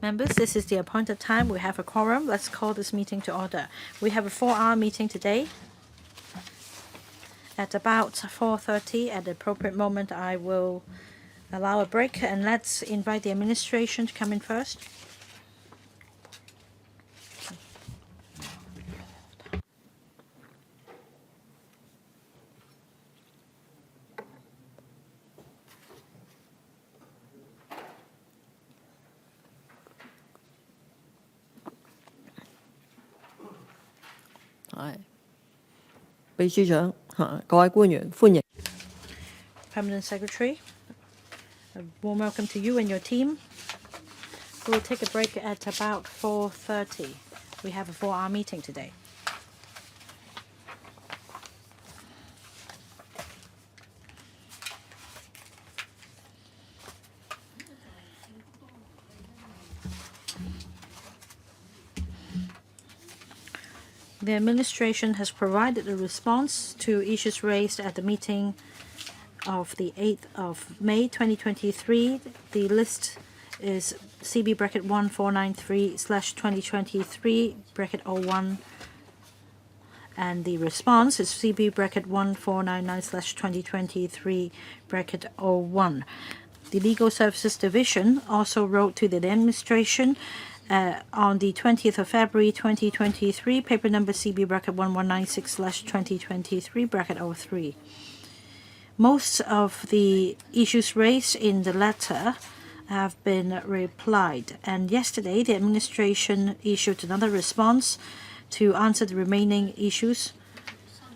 Members, this is the appointed time. We have a quorum. Let's call this meeting to order. We have a 4-hour meeting today. At about 4:30, at the appropriate moment, I will allow a break, and let's invite the administration to come in first. Permanent Secretary, a warm welcome to you and your team. We will take a break at about 4:30. We have a 4-hour meeting today. The administration has provided a response to issues raised at the meeting of the 8th of May 2023. The list is CB bracket 1493/2023 bracket 01, and the response is CB bracket 1499/2023 bracket 01. The Legal Services Division also wrote to the administration on the 20th of February 2023, paper number CB bracket 1196/2023 bracket 03. Most of the issues raised in the letter have been replied, and yesterday the administration issued another response to answer the remaining issues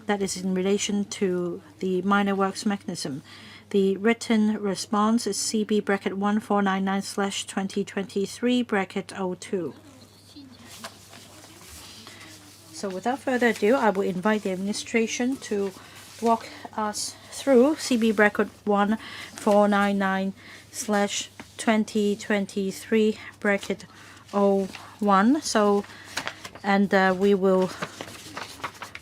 that is in relation to the minor works mechanism. The written response is CB bracket 1499/2023 bracket 02. So without further ado, I will invite the administration to walk us through CB bracket 1499/2023 bracket 01. We will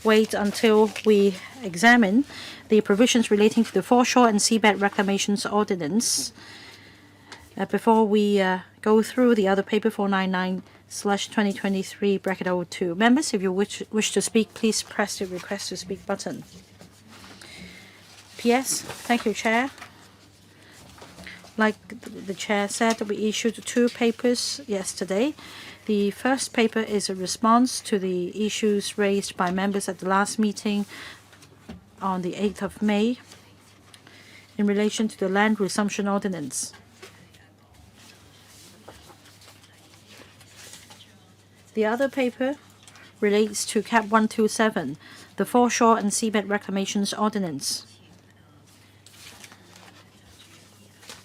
wait until we examine the provisions relating to the Foreshore and Seabed Reclamations Ordinance before we go through the other paper 499/2023 bracket 02. Members, if you wish to speak, please press the request to speak button. PS, thank you, Chair. Like the Chair said, we issued 2 papers yesterday. The first paper is a response to the issues raised by members at the last meeting on the 8th of May in relation to the Land Resumption Ordinance. The other paper relates to CAP 127, the Foreshore and Seabed Reclamations Ordinance.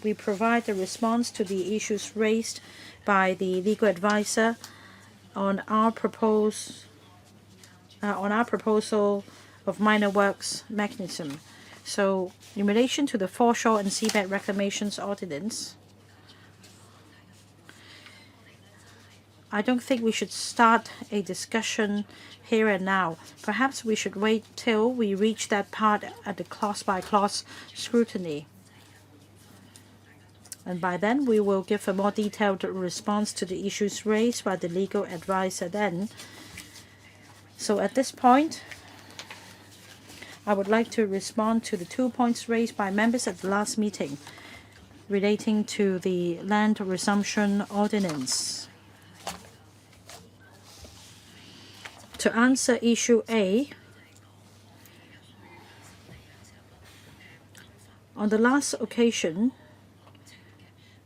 We provide a response to the issues raised by the legal advisor on our proposal of minor works mechanism. So, in relation to the Foreshore and Seabed Reclamations Ordinance, I don't think we should start a discussion here and now. Perhaps we should wait till we reach that part at the clause-by-clause scrutiny. And by then, we will give a more detailed response to the issues raised by the legal advisor then. So at this point, I would like to respond to the 2 points raised by members at the last meeting relating to the Land Resumption Ordinance. To answer issue A, on the last occasion,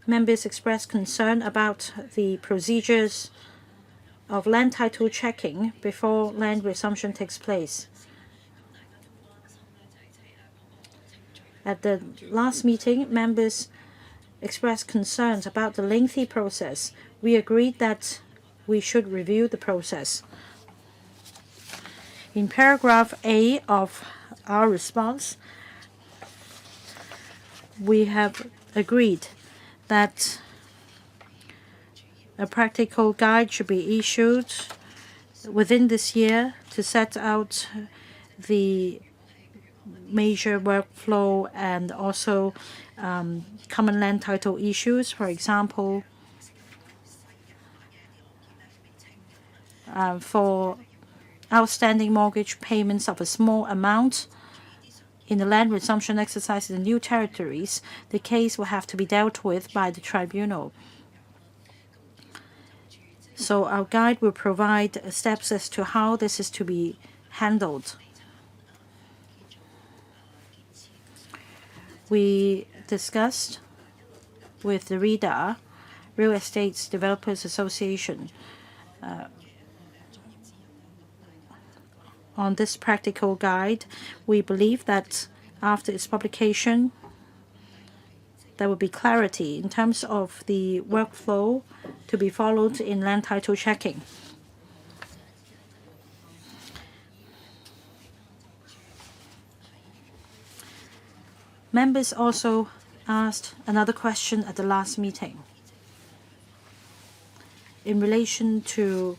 members expressed concern about the procedures of land title checking before land resumption takes place. At the last meeting, members expressed concerns about the lengthy process. We agreed that we should review the process. In paragraph A of our response, we have agreed that a practical guide should be issued within this year to set out the major workflow and also common land title issues. For example, for outstanding mortgage payments of a small amount in the land resumption exercise in the new territories, the case will have to be dealt with by the tribunal. So our guide will provide steps as to how this is to be handled. We discussed with the REDA, Real Estate Developers Association, on this practical guide. We believe that after its publication, there will be clarity in terms of the workflow to be followed in land title checking. Members also asked another question at the last meeting in relation to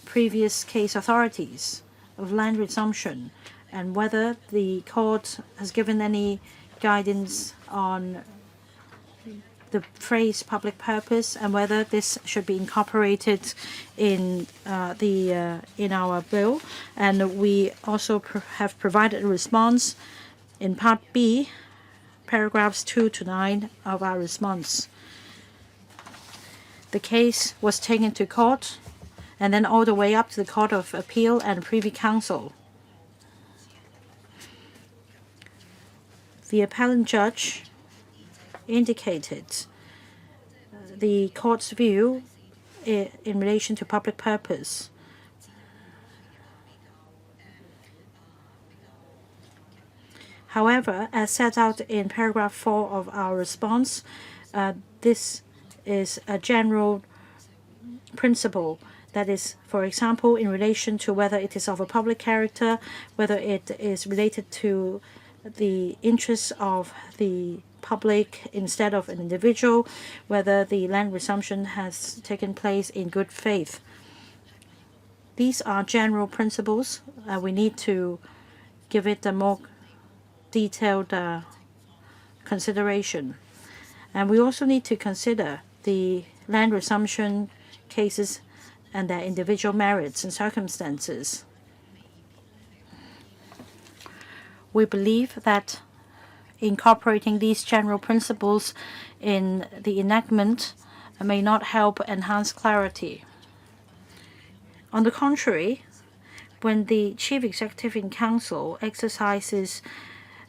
previous case authorities of land resumption and whether the court has given any guidance on the phrase public purpose and whether this should be incorporated in our bill. And we also have provided a response in Part B, paragraphs 2 to 9 of our response. The case was taken to court and then all the way up to the Court of Appeal and Privy Council. The appellant judge indicated the court's view in relation to public purpose. However, as set out in paragraph 4 of our response, this is a general principle. That is, for example, in relation to whether it is of a public character, whether it is related to the interests of the public instead of an individual, whether the land resumption has taken place in good faith. These are general principles. We need to give it a more detailed consideration. And we also need to consider the land resumption cases and their individual merits and circumstances. We believe that incorporating these general principles in the enactment may not help enhance clarity. On the contrary, when the Chief Executive in Council exercises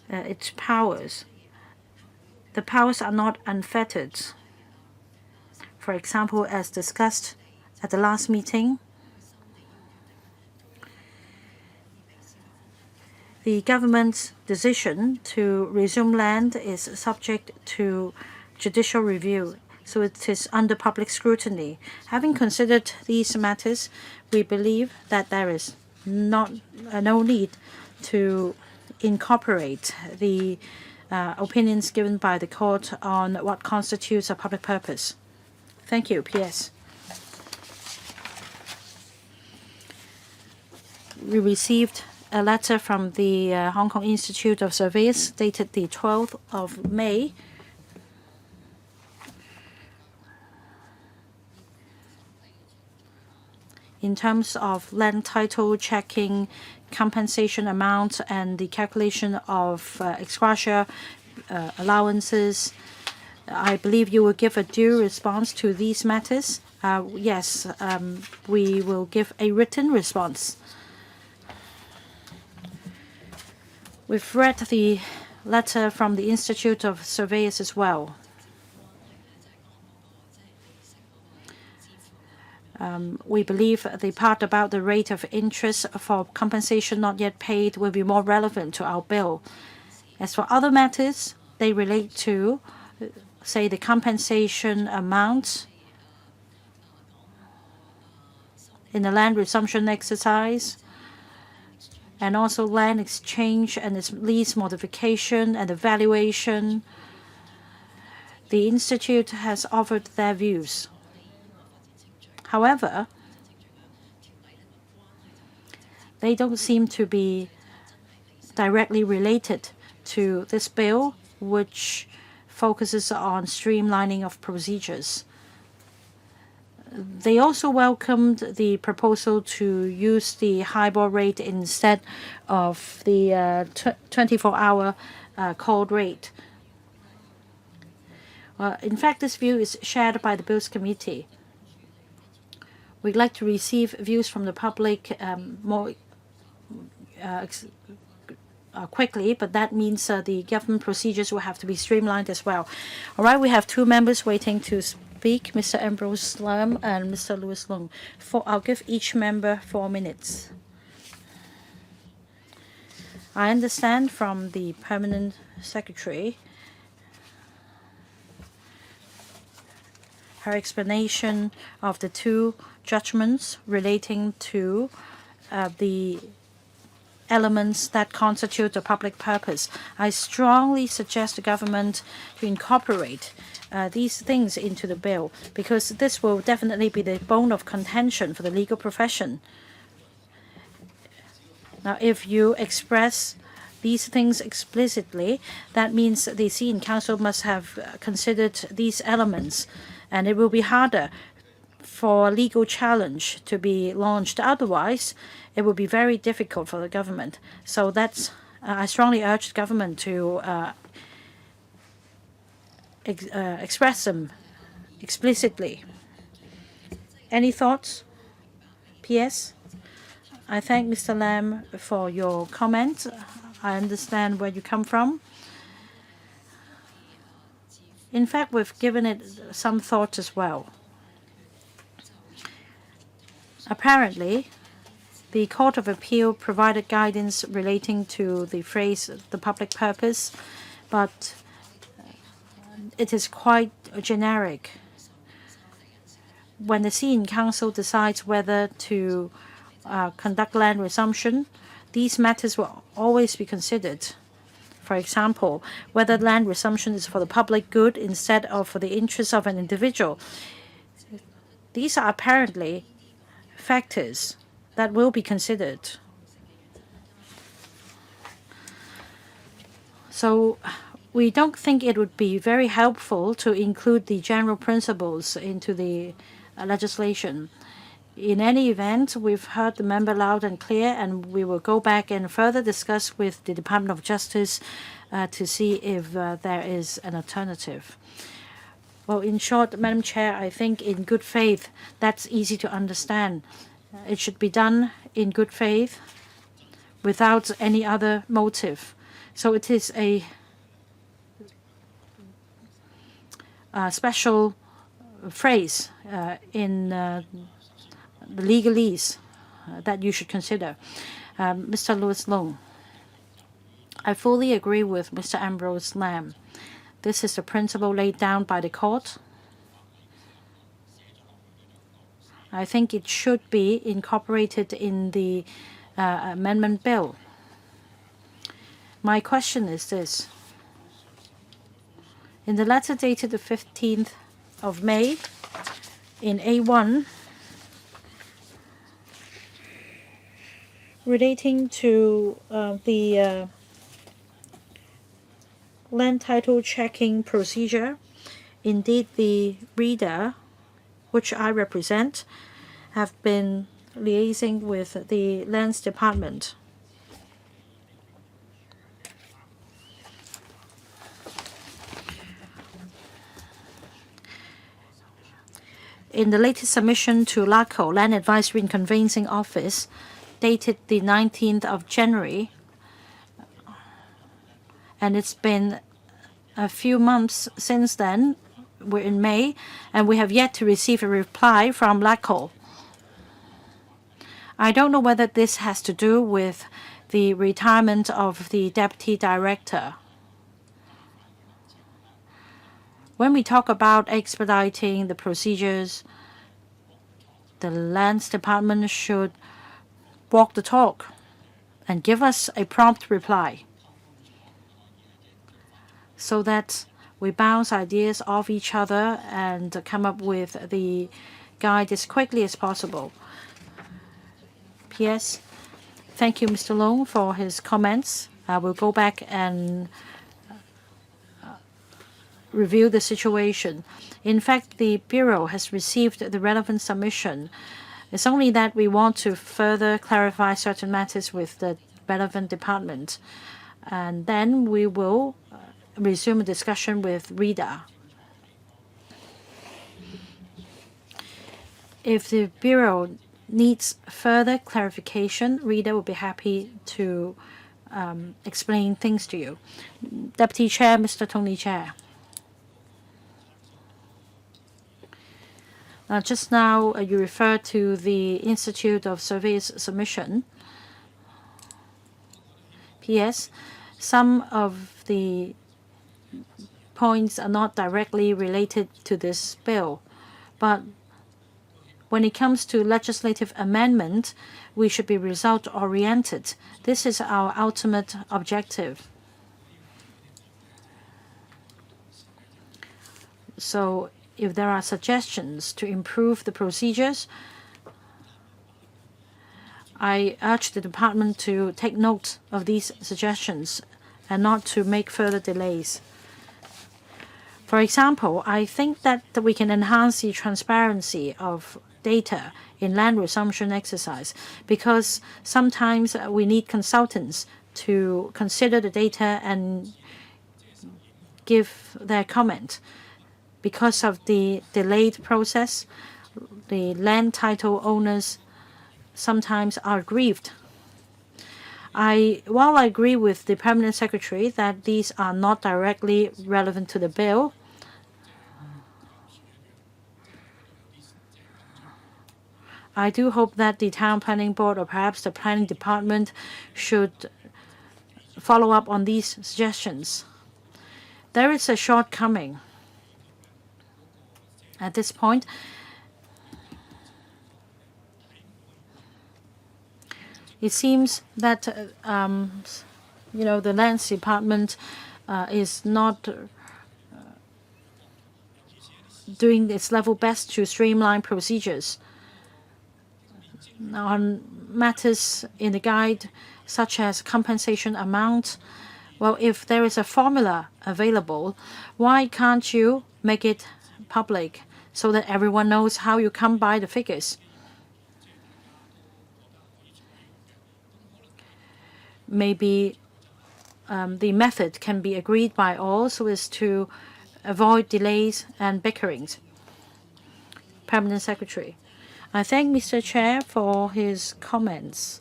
its powers, the powers are not unfettered. For example, as discussed at the last meeting, the government's decision to resume land is subject to judicial review, so it is under public scrutiny. Having considered these matters, we believe that there is no need to incorporate the opinions given by the court on what constitutes a public purpose. Thank you. P.S. We received a letter from the Hong Kong Institute of Surveyors dated the 12th of May. In terms of land title checking, compensation amount, and the calculation of ex gratia allowances, I believe you will give a due response to these matters. Yes, we will give a written response. We've read the letter from the Institute of Surveyors as well. We believe the part about the rate of interest for compensation not yet paid will be more relevant to our bill. As for other matters, they relate to, say, the compensation amount in the land resumption exercise, and also land exchange and its lease modification and the valuation. The Institute has offered their views. However, they don't seem to be directly related to this bill, which focuses on streamlining of procedures. They also welcomed the proposal to use the HIBOR rate instead of the 24-hour call rate. In fact, this view is shared by the Bills Committee. We'd like to receive views from the public more quickly, but that means the government procedures will have to be streamlined as well. All right, we have two members waiting to speak, Mr. Ambrose Lam and Mr. Louis Long. I'll give each member 4 minutes. I understand from the Permanent Secretary her explanation of the two judgments relating to the elements that constitute the public purpose. I strongly suggest the government to incorporate these things into the bill, because this will definitely be the bone of contention for the legal profession. Now, if you express these things explicitly, that means the Senior Council must have considered these elements, and it will be harder for a legal challenge to be launched. Otherwise, it will be very difficult for the government. So that's I strongly urge the government to express them explicitly. Any thoughts? P.S. I thank Mr. Lam for your comment. I understand where you come from. In fact, we've given it some thought as well. Apparently, the Court of Appeal provided guidance relating to the phrase "the public purpose," but it is quite generic. When the Senior Council decides whether to conduct land resumption, these matters will always be considered. For example, whether land resumption is for the public good instead of for the interests of an individual. These are apparently factors that will be considered. So we don't think it would be very helpful to include the general principles into the legislation. In any event, we've heard the member loud and clear, and we will go back and further discuss with the Department of Justice to see if there is an alternative. Well, in short, Madam Chair, I think in good faith, that's easy to understand. It should be done in good faith without any other motive. So it is a special phrase in the legalese that you should consider. Mr. Louis Long, I fully agree with Mr. Ambrose Lam. This is the principle laid down by the court. I think it should be incorporated in the amendment bill. My question is this. In the letter dated the 15th of May, in A1, relating to the land title checking procedure, indeed the reader, which I represent, have been liaising with the Lands Department. In the latest submission to LACO, Land Advisory and Conveyancing Office, dated the 19th of January, and it's been a few months since then. We're in May, and we have yet to receive a reply from LACO. I don't know whether this has to do with the retirement of the deputy director. When we talk about expediting the procedures, the Lands Department should walk the talk and give us a prompt reply so that we bounce ideas off each other and come up with the guide as quickly as possible. P.S. Thank you, Mr. Long, for his comments. I will go back and review the situation. In fact, the Bureau has received the relevant submission. It's only that we want to further clarify certain matters with the relevant department. And then we will resume a discussion with RIDA. If the Bureau needs further clarification, RIDA will be happy to explain things to you. Deputy Chair, Mr. Tony Chair. Just now, you referred to the Institute of Surveyors submission. P.S. Some of the points are not directly related to this bill, but when it comes to legislative amendment, we should be result-oriented. This is our ultimate objective. So if there are suggestions to improve the procedures, I urge the department to take note of these suggestions and not to make further delays. For example, I think that we can enhance the transparency of data in land resumption exercise, because sometimes we need consultants to consider the data and give their comment. Because of the delayed process, the land title owners sometimes are aggrieved. While I agree with the Permanent Secretary that these are not directly relevant to the bill, I do hope that the Town Planning Board or perhaps the Planning Department should follow up on these suggestions. There is a shortcoming. At this point, it seems that the Lands Department is not doing its level best to streamline procedures. On matters in the guide, such as compensation amount, well, if there is a formula available, why can't you make it public so that everyone knows how you come by the figures? Maybe the method can be agreed by all so as to avoid delays and bickerings. Permanent Secretary. I thank Mr. Chair for his comments.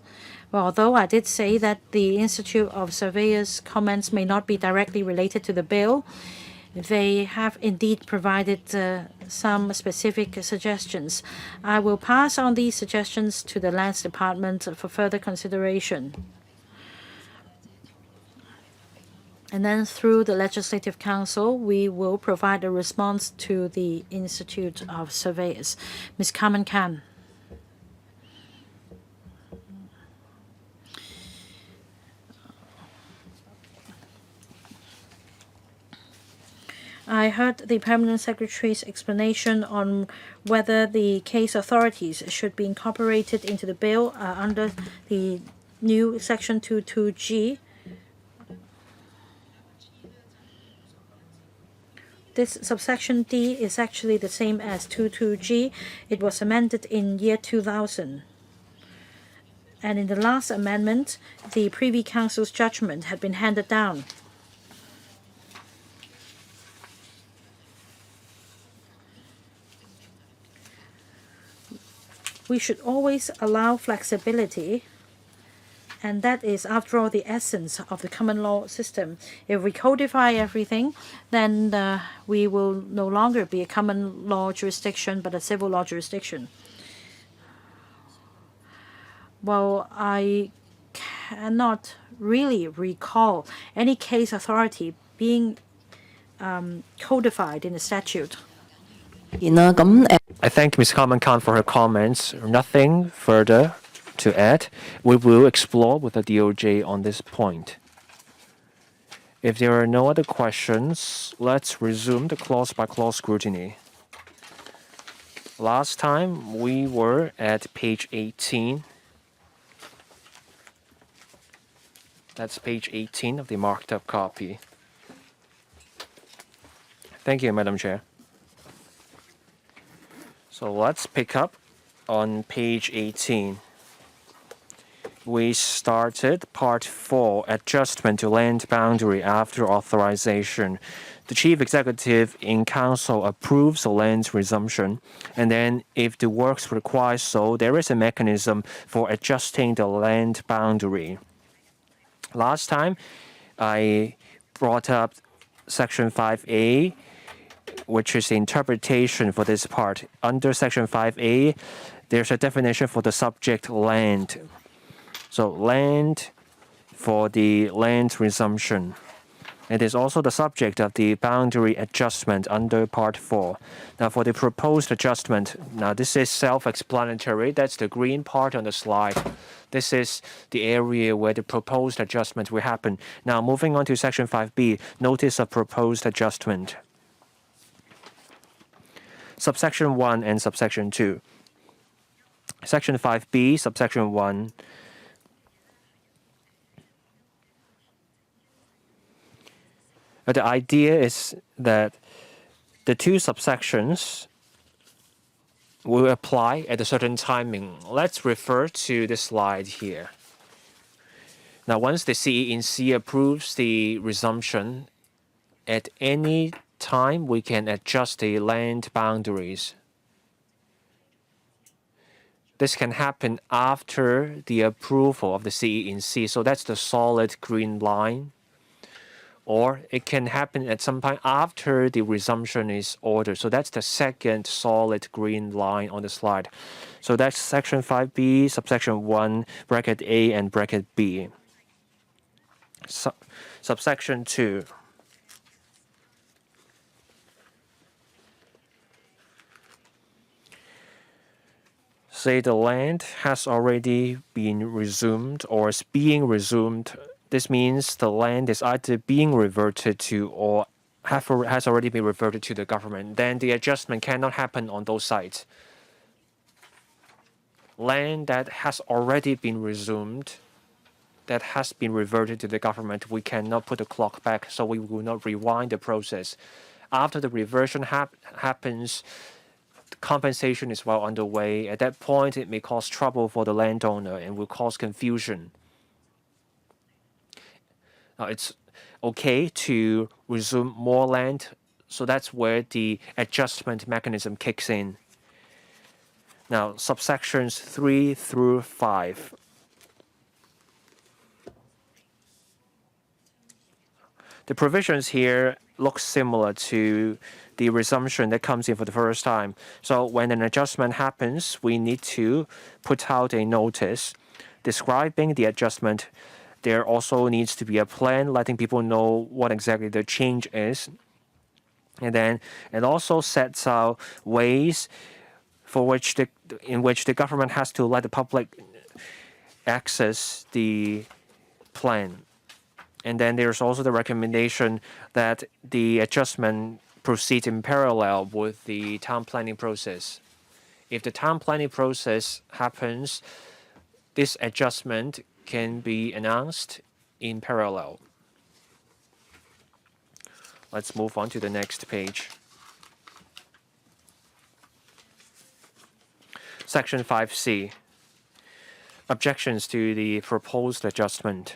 Well, although I did say that the Institute of Surveyors' comments may not be directly related to the bill, they have indeed provided some specific suggestions. I will pass on these suggestions to the Lands Department for further consideration. And then through the Legislative Council, we will provide a response to the Institute of Surveyors. Ms. Carmen Can. I heard the Permanent Secretary's explanation on whether the case authorities should be incorporated into the bill under the new Section 22G. This subsection D is actually the same as 22G. It was amended in year 2000. And in the last amendment, the Privy Council's judgment had been handed down. We should always allow flexibility, and that is, after all, the essence of the common law system. If we codify everything, then we will no longer be a common law jurisdiction, but a civil law jurisdiction. Well, I cannot really recall any case authority being codified in a statute. I thank Ms. Carmen Khan for her comments. Nothing further to add. We will explore with the DOJ on this point. If there are no other questions, let's resume the clause-by-clause scrutiny. Last time we were at page 18. That's page 18 of the marked up copy. Thank you, Madam Chair. So let's pick up on page 18. We started part 4, adjustment to land boundary after authorization. The chief executive in council approves the land resumption, and then if the works require so, there is a mechanism for adjusting the land boundary. Last time, I brought up section 5A, which is the interpretation for this part. Under section 5A, there's a definition for the subject land. So land for the land resumption. It is also the subject of the boundary adjustment under Part 4. Now for the proposed adjustment, now this is self-explanatory. That's the green part on the slide. This is the area where the proposed adjustment will happen. Now moving on to Section 5B, notice of proposed adjustment. Subsection 1 and subsection 2. Section 5B, subsection 1. The idea is that the two subsections will apply at a certain timing. Let's refer to the slide here. Now, once the CENC approves the resumption, at any time we can adjust the land boundaries. This can happen after the approval of the CENC, so that's the solid green line. Or it can happen at some point after the resumption is ordered. So that's the second solid green line on the slide. So that's section 5B, subsection 1, bracket A and bracket B. Subsection 2. Say the land has already been resumed or is being resumed. This means the land is either being reverted to or has already been reverted to the government. Then the adjustment cannot happen on those sites. Land that has already been resumed, that has been reverted to the government, we cannot put the clock back, so we will not rewind the process. After the reversion happens, compensation is well underway. At that point, it may cause trouble for the landowner and will cause confusion. Now, it's okay to resume more land, so that's where the adjustment mechanism kicks in. Now, subsections 3 through 5. The provisions here look similar to the resumption that comes in for the first time. So when an adjustment happens, we need to put out a notice describing the adjustment. There also needs to be a plan letting people know what exactly the change is. And then it also sets out ways in which the government has to let the public access the plan. And then there's also the recommendation that the adjustment proceed in parallel with the town planning process. If the town planning process happens, this adjustment can be announced in parallel. Let's move on to the next page. Section 5C. Objections to the proposed adjustment.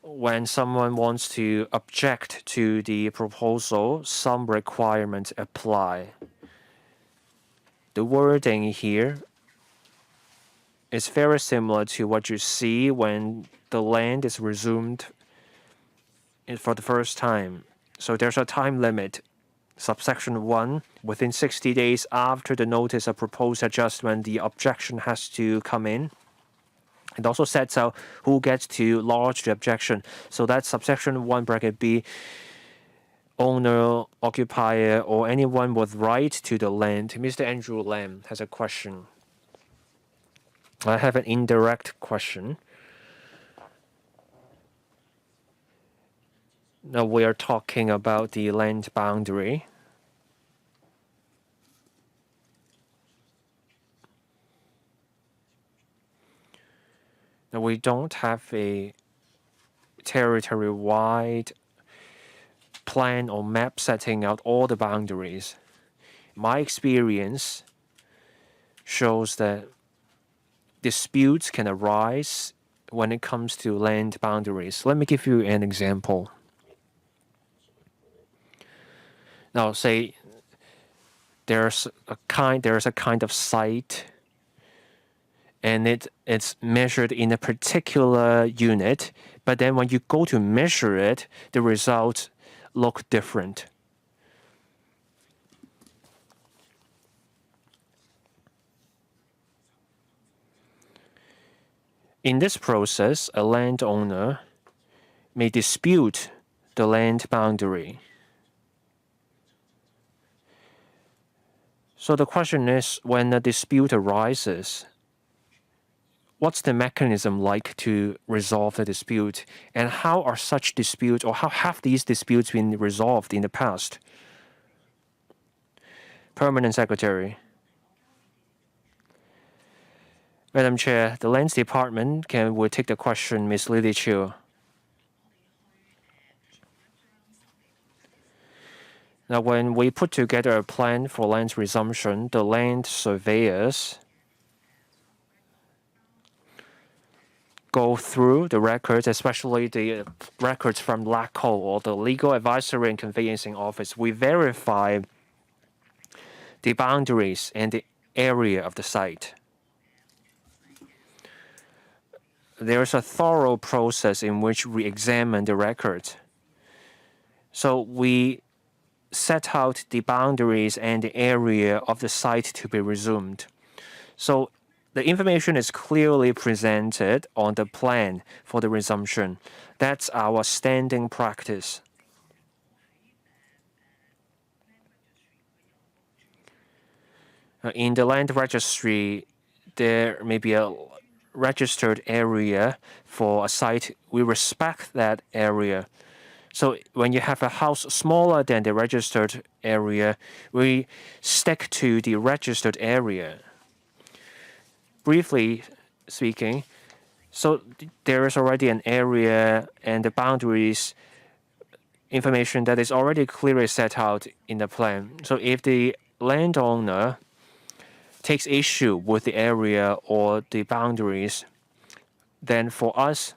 When someone wants to object to the proposal, some requirements apply. The wording here is very similar to what you see when the land is resumed for the first time. So there's a time limit. Subsection 1, within 60 days after the notice of proposed adjustment, the objection has to come in. It also sets out who gets to lodge the objection. So that's subsection 1, bracket B, owner, occupier, or anyone with right to the land. Mr. Andrew Lam has a question. I have an indirect question. Now we are talking about the land boundary. Now we don't have a territory-wide plan or map setting out all the boundaries. My experience shows that disputes can arise when it comes to land boundaries. Let me give you an example. Now, say there's a kind of site, and it's measured in a particular unit, but then when you go to measure it, the results look different. In this process, a landowner may dispute the land boundary. So the question is, when a dispute arises, what's the mechanism like to resolve the dispute, and how are such disputes, or how have these disputes been resolved in the past? Permanent Secretary. Madam Chair, the Lands Department will take the question, Ms. Lily Chiu. Now, when we put together a plan for land resumption, the land surveyors go through the records, especially the records from LACO or the Legal Advisory and Conveyancing Office. We verify the boundaries and the area of the site. There is a thorough process in which we examine the records. So we set out the boundaries and the area of the site to be resumed. So the information is clearly presented on the plan for the resumption. That's our standing practice. In the land registry, there may be a registered area for a site. We respect that area. So when you have a house smaller than the registered area, we stick to the registered area. Briefly speaking, so there is already an area and the boundaries information that is already clearly set out in the plan. So if the landowner takes issue with the area or the boundaries, then for us,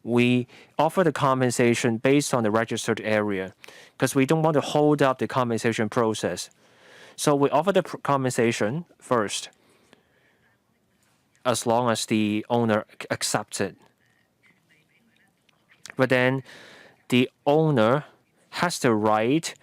we offer the compensation based on the registered area because we don't want to hold up the compensation process. So we offer the compensation first as long as the owner accepts it. But then the owner has the right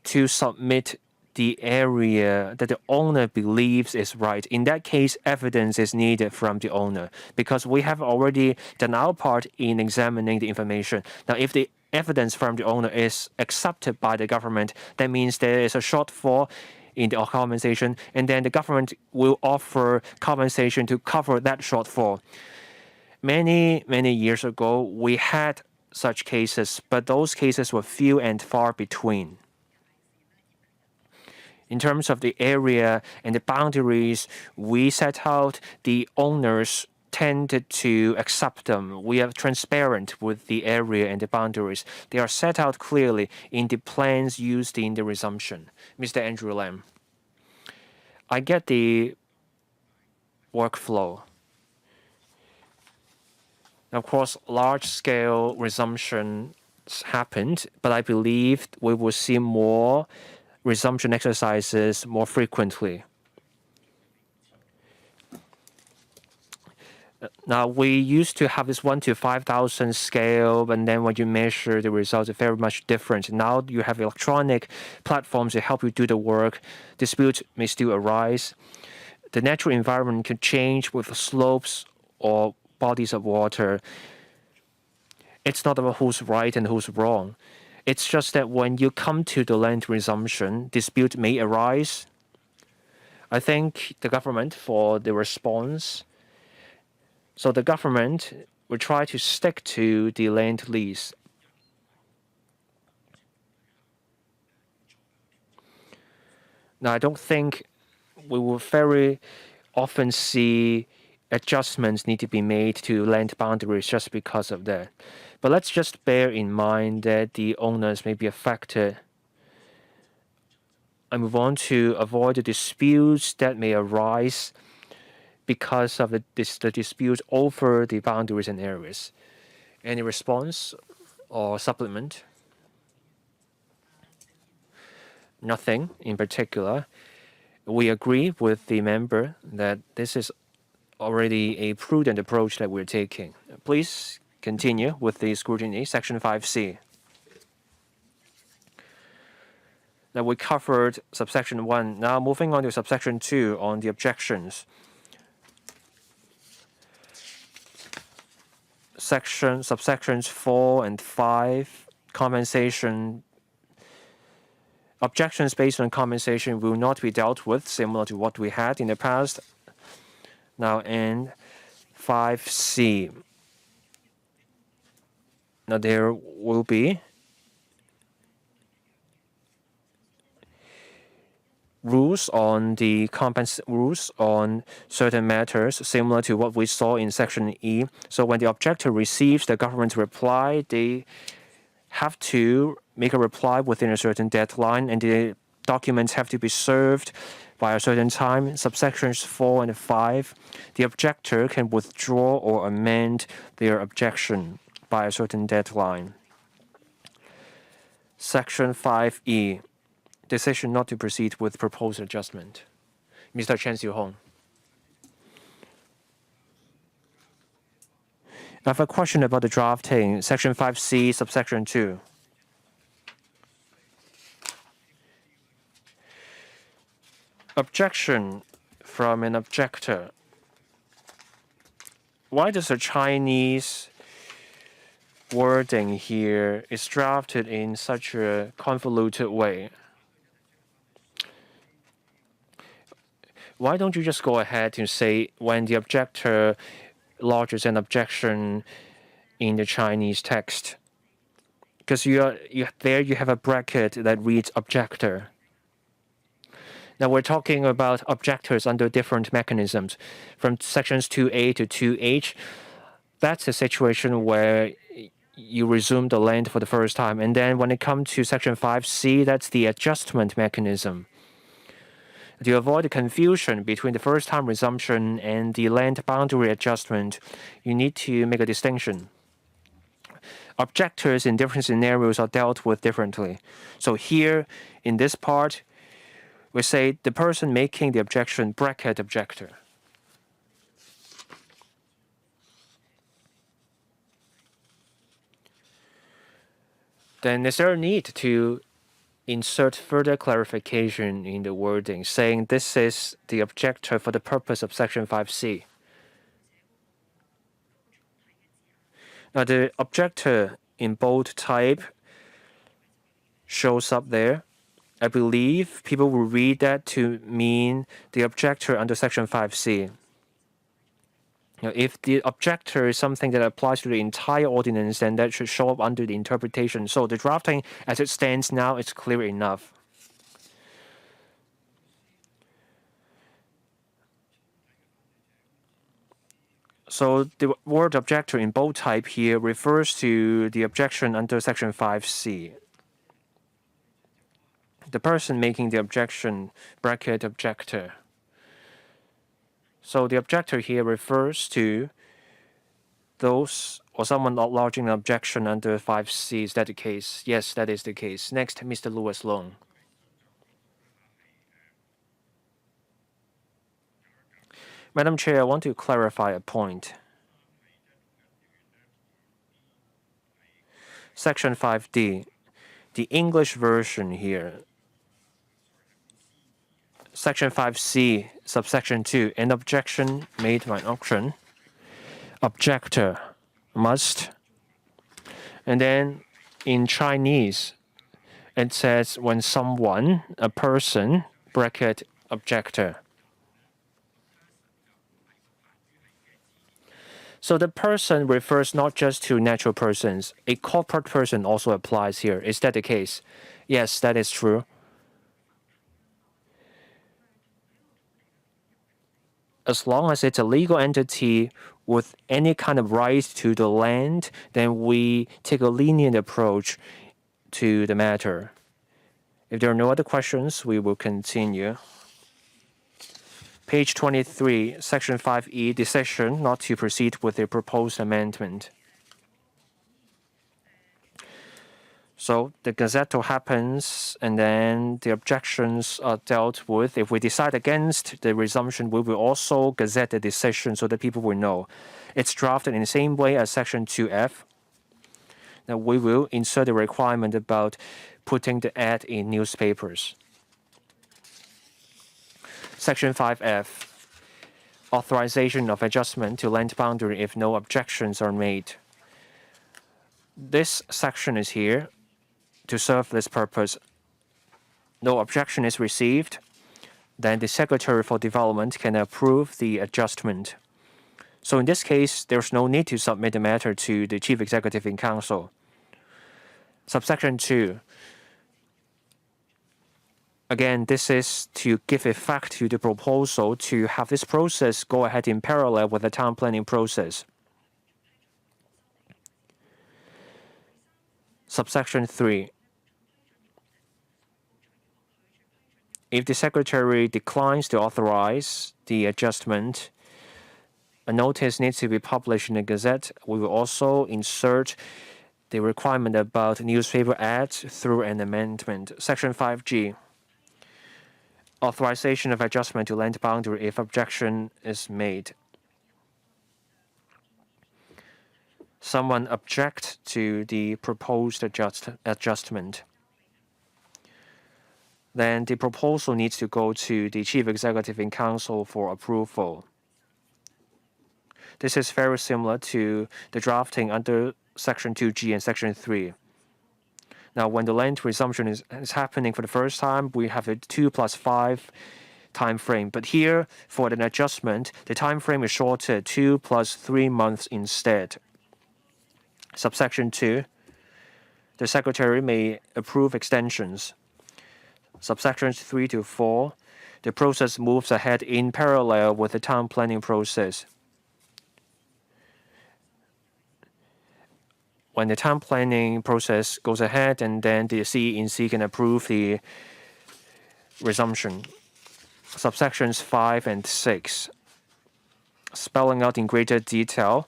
to submit the area that the owner believes is right. In that case, evidence is needed from the owner because we have already done our part in examining the information. Now, if the evidence from the owner is accepted by the government, that means there is a shortfall in the compensation, and then the government will offer compensation to cover that shortfall. Many years ago, we had such cases, but those cases were few and far between. In terms of the area and the boundaries we set out, the owners tended to accept them. We are transparent with the area and the boundaries. They are set out clearly in the plans used in the resumption. Mr. Andrew Lam. I get the workflow. Of course, large-scale resumptions happened, but I believe we will see more resumption exercises more frequently. Now, we used to have this 1 to 5,000 scale, and then when you measure the results, it's very much different. Now you have electronic platforms to help you do the work. Disputes may still arise. The natural environment can change with slopes or bodies of water. It's not about who's right and who's wrong. It's just that when you come to the land resumption, dispute may arise. I thank the government for the response. So the government will try to stick to the land lease. Now, I don't think we will very often see adjustments need to be made to land boundaries just because of that. But let's just bear in mind that the owners may be affected. I move on to avoid the disputes that may arise because of the dispute over the boundaries and areas. Any response or supplement? Nothing in particular. We agree with the member that this is already a prudent approach that we're taking. Please continue with the scrutiny, Section 5C. Now we covered subsection 1. Now moving on to subsection 2 on the objections. Subsections 4 and 5, compensation. Objections based on compensation will not be dealt with, similar to what we had in the past. Now in 5C. Now there will be rules on certain matters, similar to what we saw in section E. So when the objector receives the government's reply, they have to make a reply within a certain deadline, and the documents have to be served by a certain time. Subsections 4 and 5, the objector can withdraw or amend their objection by a certain deadline. Section 5E, decision not to proceed with proposed adjustment. Mr. Chen Xiu-Hong. I have a question about the drafting, Section 5C, subsection 2. Objection from an objector. Why does the Chinese wording here is drafted in such a convoluted way? Why don't you just go ahead and say when the objector lodges an objection in the Chinese text? Because there you have a bracket that reads objector. Now we're talking about objectors under different mechanisms. From sections 2A to 2H, that's a situation where you resume the land for the first time. And then when it comes to section 5C, that's the adjustment mechanism. To avoid the confusion between the first-time resumption and the land boundary adjustment, you need to make a distinction. Objectors in different scenarios are dealt with differently. So here, in this part, we say the person making the objection, bracket objector. Then is there a need to insert further clarification in the wording, saying this is the objector for the purpose of section 5C? Now the objector in bold type shows up there. I believe people will read that to mean the objector under section 5C. Now, if the objector is something that applies to the entire ordinance, then that should show up under the interpretation. So the drafting as it stands now is clear enough. So the word objector in bold type here refers to the objection under section 5C. The person making the objection, bracket objector. So the objector here refers to those or someone not lodging an objection under 5C. Is that the case? Yes, that is the case. Next, Mr. Louis Long. Madam Chair, I want to clarify a point. Section 5D, the English version here. Section 5C, subsection 2, an objection made by an auction. Objector must. And then in Chinese, it says when someone, a person, bracket objector. So the person refers not just to natural persons. A corporate person also applies here. Is that the case? Yes, that is true. as long as it's a legal entity with any kind of right to the land, then we take a lenient approach to the matter. If there are no other questions, we will continue. Page 23, Section 5E, decision not to proceed with the proposed amendment. So the Gazetted happens, and then the objections are dealt with. If we decide against the resumption, we will also gazette the decision so that people will know. It's drafted in the same way as Section 2F. Now we will insert a requirement about putting the ad in newspapers. Section 5F, authorization of adjustment to land boundary if no objections are made. This section is here to serve this purpose. No objection is received, then the Secretary for Development can approve the adjustment. So in this case, there's no need to submit the matter to the Chief Executive in Council. Subsection 2. Again, this is to give effect to the proposal to have this process go ahead in parallel with the town planning process. Subsection 3. If the Secretary declines to authorize the adjustment, a notice needs to be published in the Gazette. We will also insert the requirement about newspaper ads through an amendment. Section 5G. Authorization of adjustment to land boundary if objection is made. Someone object to the proposed adjustment. Then the proposal needs to go to the Chief Executive in Council for approval. This is very similar to the drafting under Section 2G and Section 3. Now, when the land resumption is happening for the first time, we have a 2+5 time frame. But here, for an adjustment, the time frame is shorter, 2+3 months instead. Subsection 2, the Secretary may approve extensions. Subsections 3 to 4, the process moves ahead in parallel with the town planning process. When the town planning process goes ahead, and then the CEC can approve the resumption. Subsections 5 and 6, spelling out in greater detail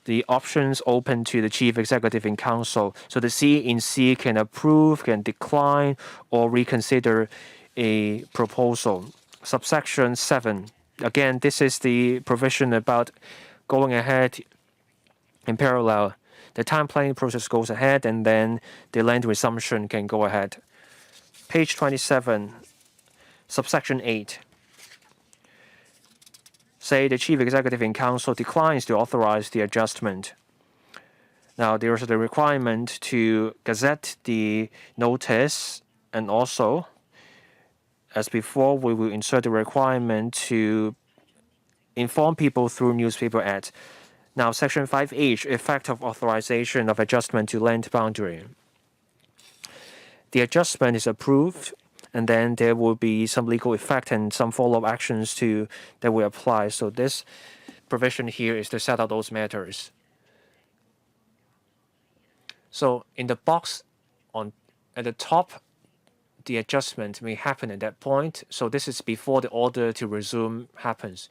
the options open to the Chief Executive in Council. So the CEC can approve, can decline, or reconsider a proposal. Subsection 7, again, this is the provision about going ahead in parallel. The time planning process goes ahead, and then the land resumption can go ahead. Page 27, subsection 8. Say the Chief Executive in Council declines to authorize the adjustment. Now, there's the requirement to gazette the notice, and also, as before, we will insert the requirement to inform people through newspaper ads. Now, Section 5H, effect of authorization of adjustment to land boundary. The adjustment is approved, and then there will be some legal effect and some follow-up actions that will apply. So this provision here is to set out those matters. So in the box at the top, the adjustment may happen at that point. So this is before the order to resume happens.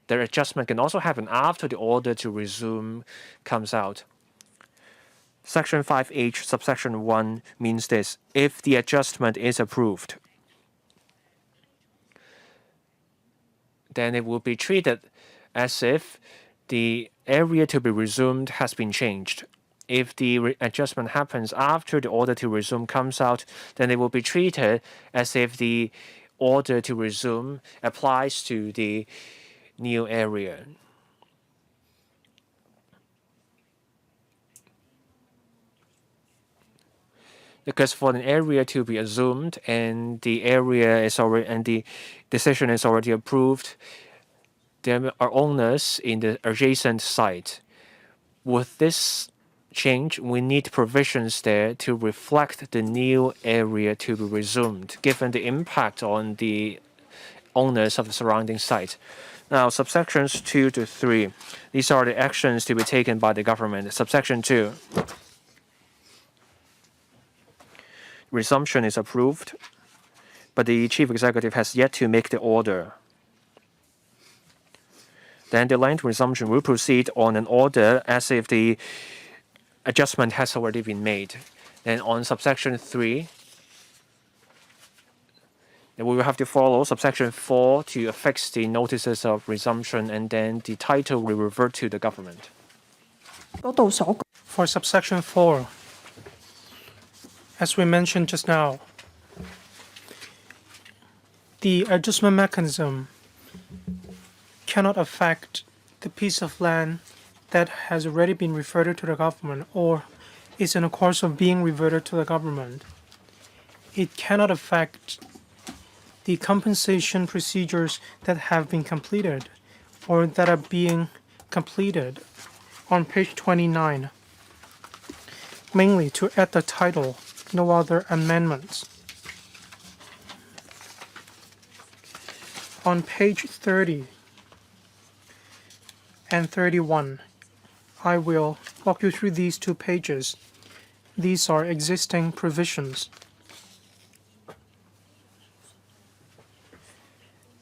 The adjustment can also happen after the order to resume comes out. Section 5H, subsection 1 means this: if the adjustment is approved, then it will be treated as if the area to be resumed has been changed. If the adjustment happens after the order to resume comes out, then it will be treated as if the order to resume applies to the new area. Because for an area to be assumed and the area is already and the decision is already approved, there are owners in the adjacent site. With this change, we need provisions there to reflect the new area to be resumed, given the impact on the owners of the surrounding site. Now, subsections 2 to 3. These are the actions to be taken by the government. Subsection 2. Resumption is approved, but the chief executive has yet to make the order. Then the land resumption will proceed on an order as if the adjustment has already been made. Then on subsection 3, we will have to follow subsection 4 to affix the notices of resumption, and then the title will revert to the government. For subsection 4, as we mentioned just now, the adjustment mechanism cannot affect the piece of land that has already been reverted to the government or is in the course of being reverted to the government. It cannot affect the compensation procedures that have been completed or that are being completed on page 29, mainly to add the title, no other amendments. On page 30 and 31, I will walk you through these two pages. These are existing provisions.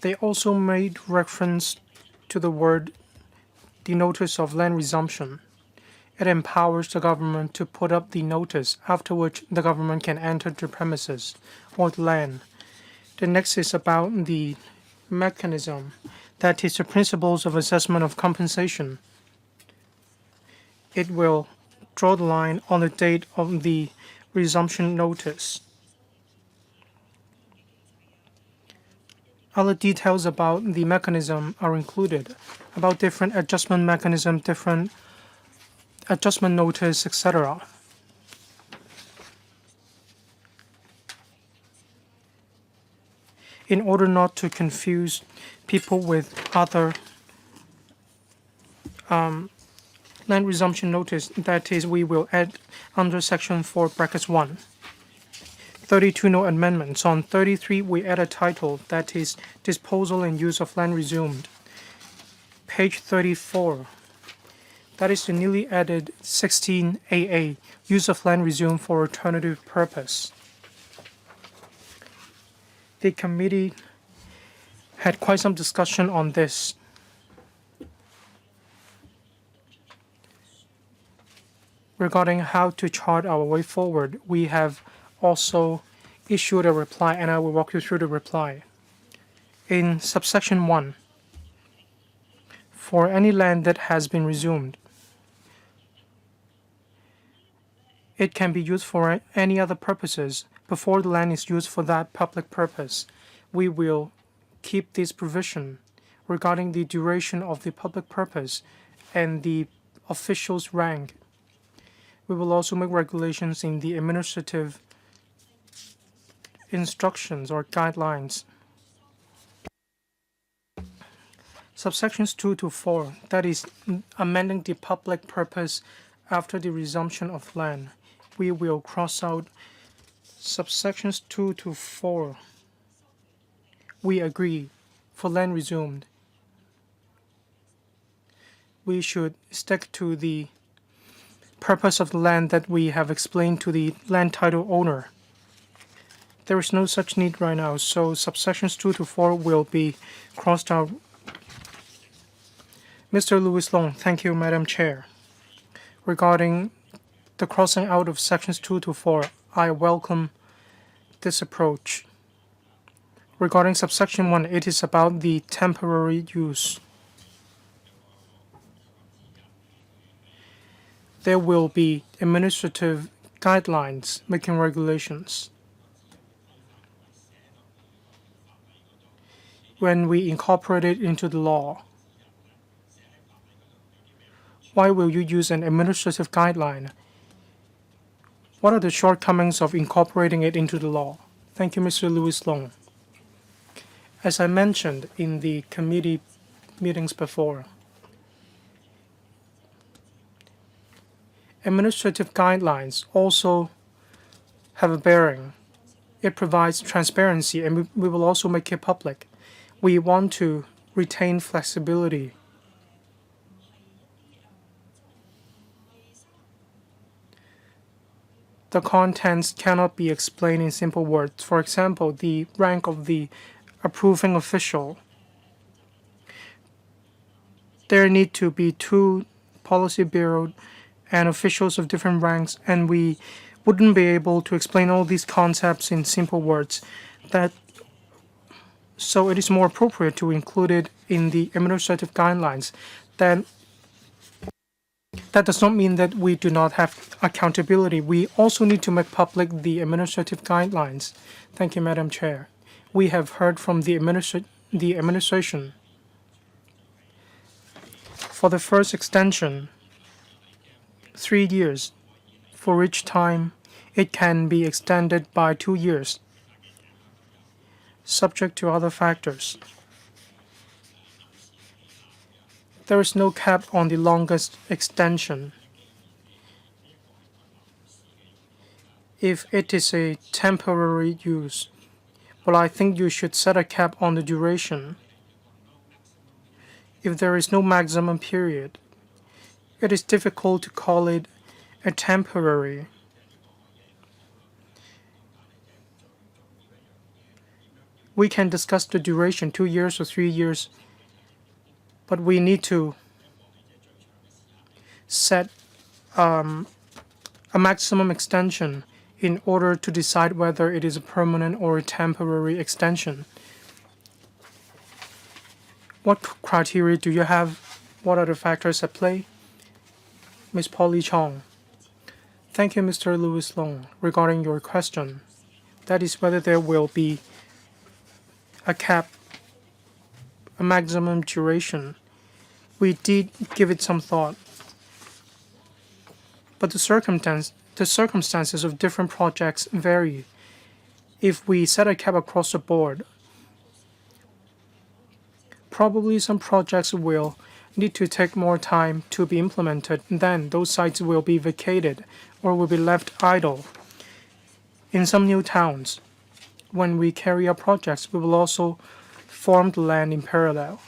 They also made reference to the word, the notice of land resumption. It empowers the government to put up the notice, after which the government can enter the premises or the land. The next is about the mechanism, that is the principles of assessment of compensation. It will draw the line on the date of the resumption notice. Other details about the mechanism are included, about different adjustment mechanism, different adjustment notice, etc. In order not to confuse people with other land resumption notice, that is, we will add under section 4 brackets 1. 32, no amendments. On 33, we add a title, that is, disposal and use of land resumed. Page 34, that is the newly added 16AA, use of land resumed for alternative purpose. The committee had quite some discussion on this. Regarding how to chart our way forward, we have also issued a reply, and I will walk you through the reply. In subsection 1, for any land that has been resumed, it can be used for any other purposes before the land is used for that public purpose. We will keep this provision regarding the duration of the public purpose and the official's rank. We will also make regulations in the administrative instructions or guidelines. Subsections 2 to 4, that is amending the public purpose after the resumption of land. We will cross out subsections 2 to 4. We agree for land resumed. We should stick to the purpose of the land that we have explained to the land title owner. There is no such need right now, so subsections 2 to 4 will be crossed out. Mr. Louis Long, thank you, Madam Chair. Regarding the crossing out of sections 2 to 4, I welcome this approach. Regarding subsection 1, it is about the temporary use. There will be administrative guidelines making regulations. When we incorporate it into the law, why will you use an administrative guideline? What are the shortcomings of incorporating it into the law? Thank you, Mr. Louis Long. As I mentioned in the committee meetings before, administrative guidelines also have a bearing. It provides transparency, and we will also make it public. We want to retain flexibility. The contents cannot be explained in simple words. For example, the rank of the approving official. There need to be 2 policy bureau and officials of different ranks, and we wouldn't be able to explain all these concepts in simple words. So it is more appropriate to include it in the administrative guidelines. Then that does not mean that we do not have accountability. We also need to make public the administrative guidelines. Thank you, Madam Chair. We have heard from the administration. For the first extension, 3 years. For each time, it can be extended by 2 years, subject to other factors. There is no cap on the longest extension. If it is a temporary use, well, I think you should set a cap on the duration. If there is no maximum period, it is difficult to call it a temporary. We can discuss the duration, 2 years or 3 years, but we need to set a maximum extension in order to decide whether it is a permanent or a temporary extension. What criteria do you have? What are the factors at play? Ms. Polly Chong. Thank you, Mr. Louis Long. Regarding your question, that is whether there will be a cap, a maximum duration. We did give it some thought, but the circumstances of different projects vary. If we set a cap across the board, probably some projects will need to take more time to be implemented. Then those sites will be vacated or will be left idle. In some new towns, when we carry out projects, we will also farm the land in parallel.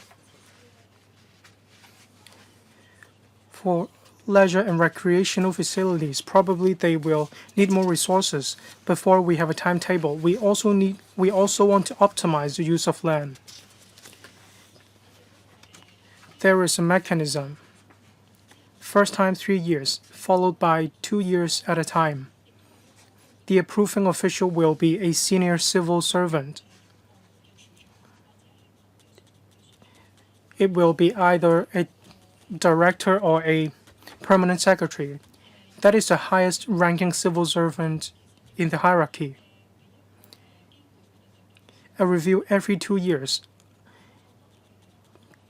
For leisure and recreational facilities, probably they will need more resources before we have a timetable. We also want to optimize the use of land. There is a mechanism. First time 3 years, followed by 2 years at a time. The approving official will be a senior civil servant. It will be either a director or a permanent secretary. That is the highest ranking civil servant in the hierarchy. A review every 2 years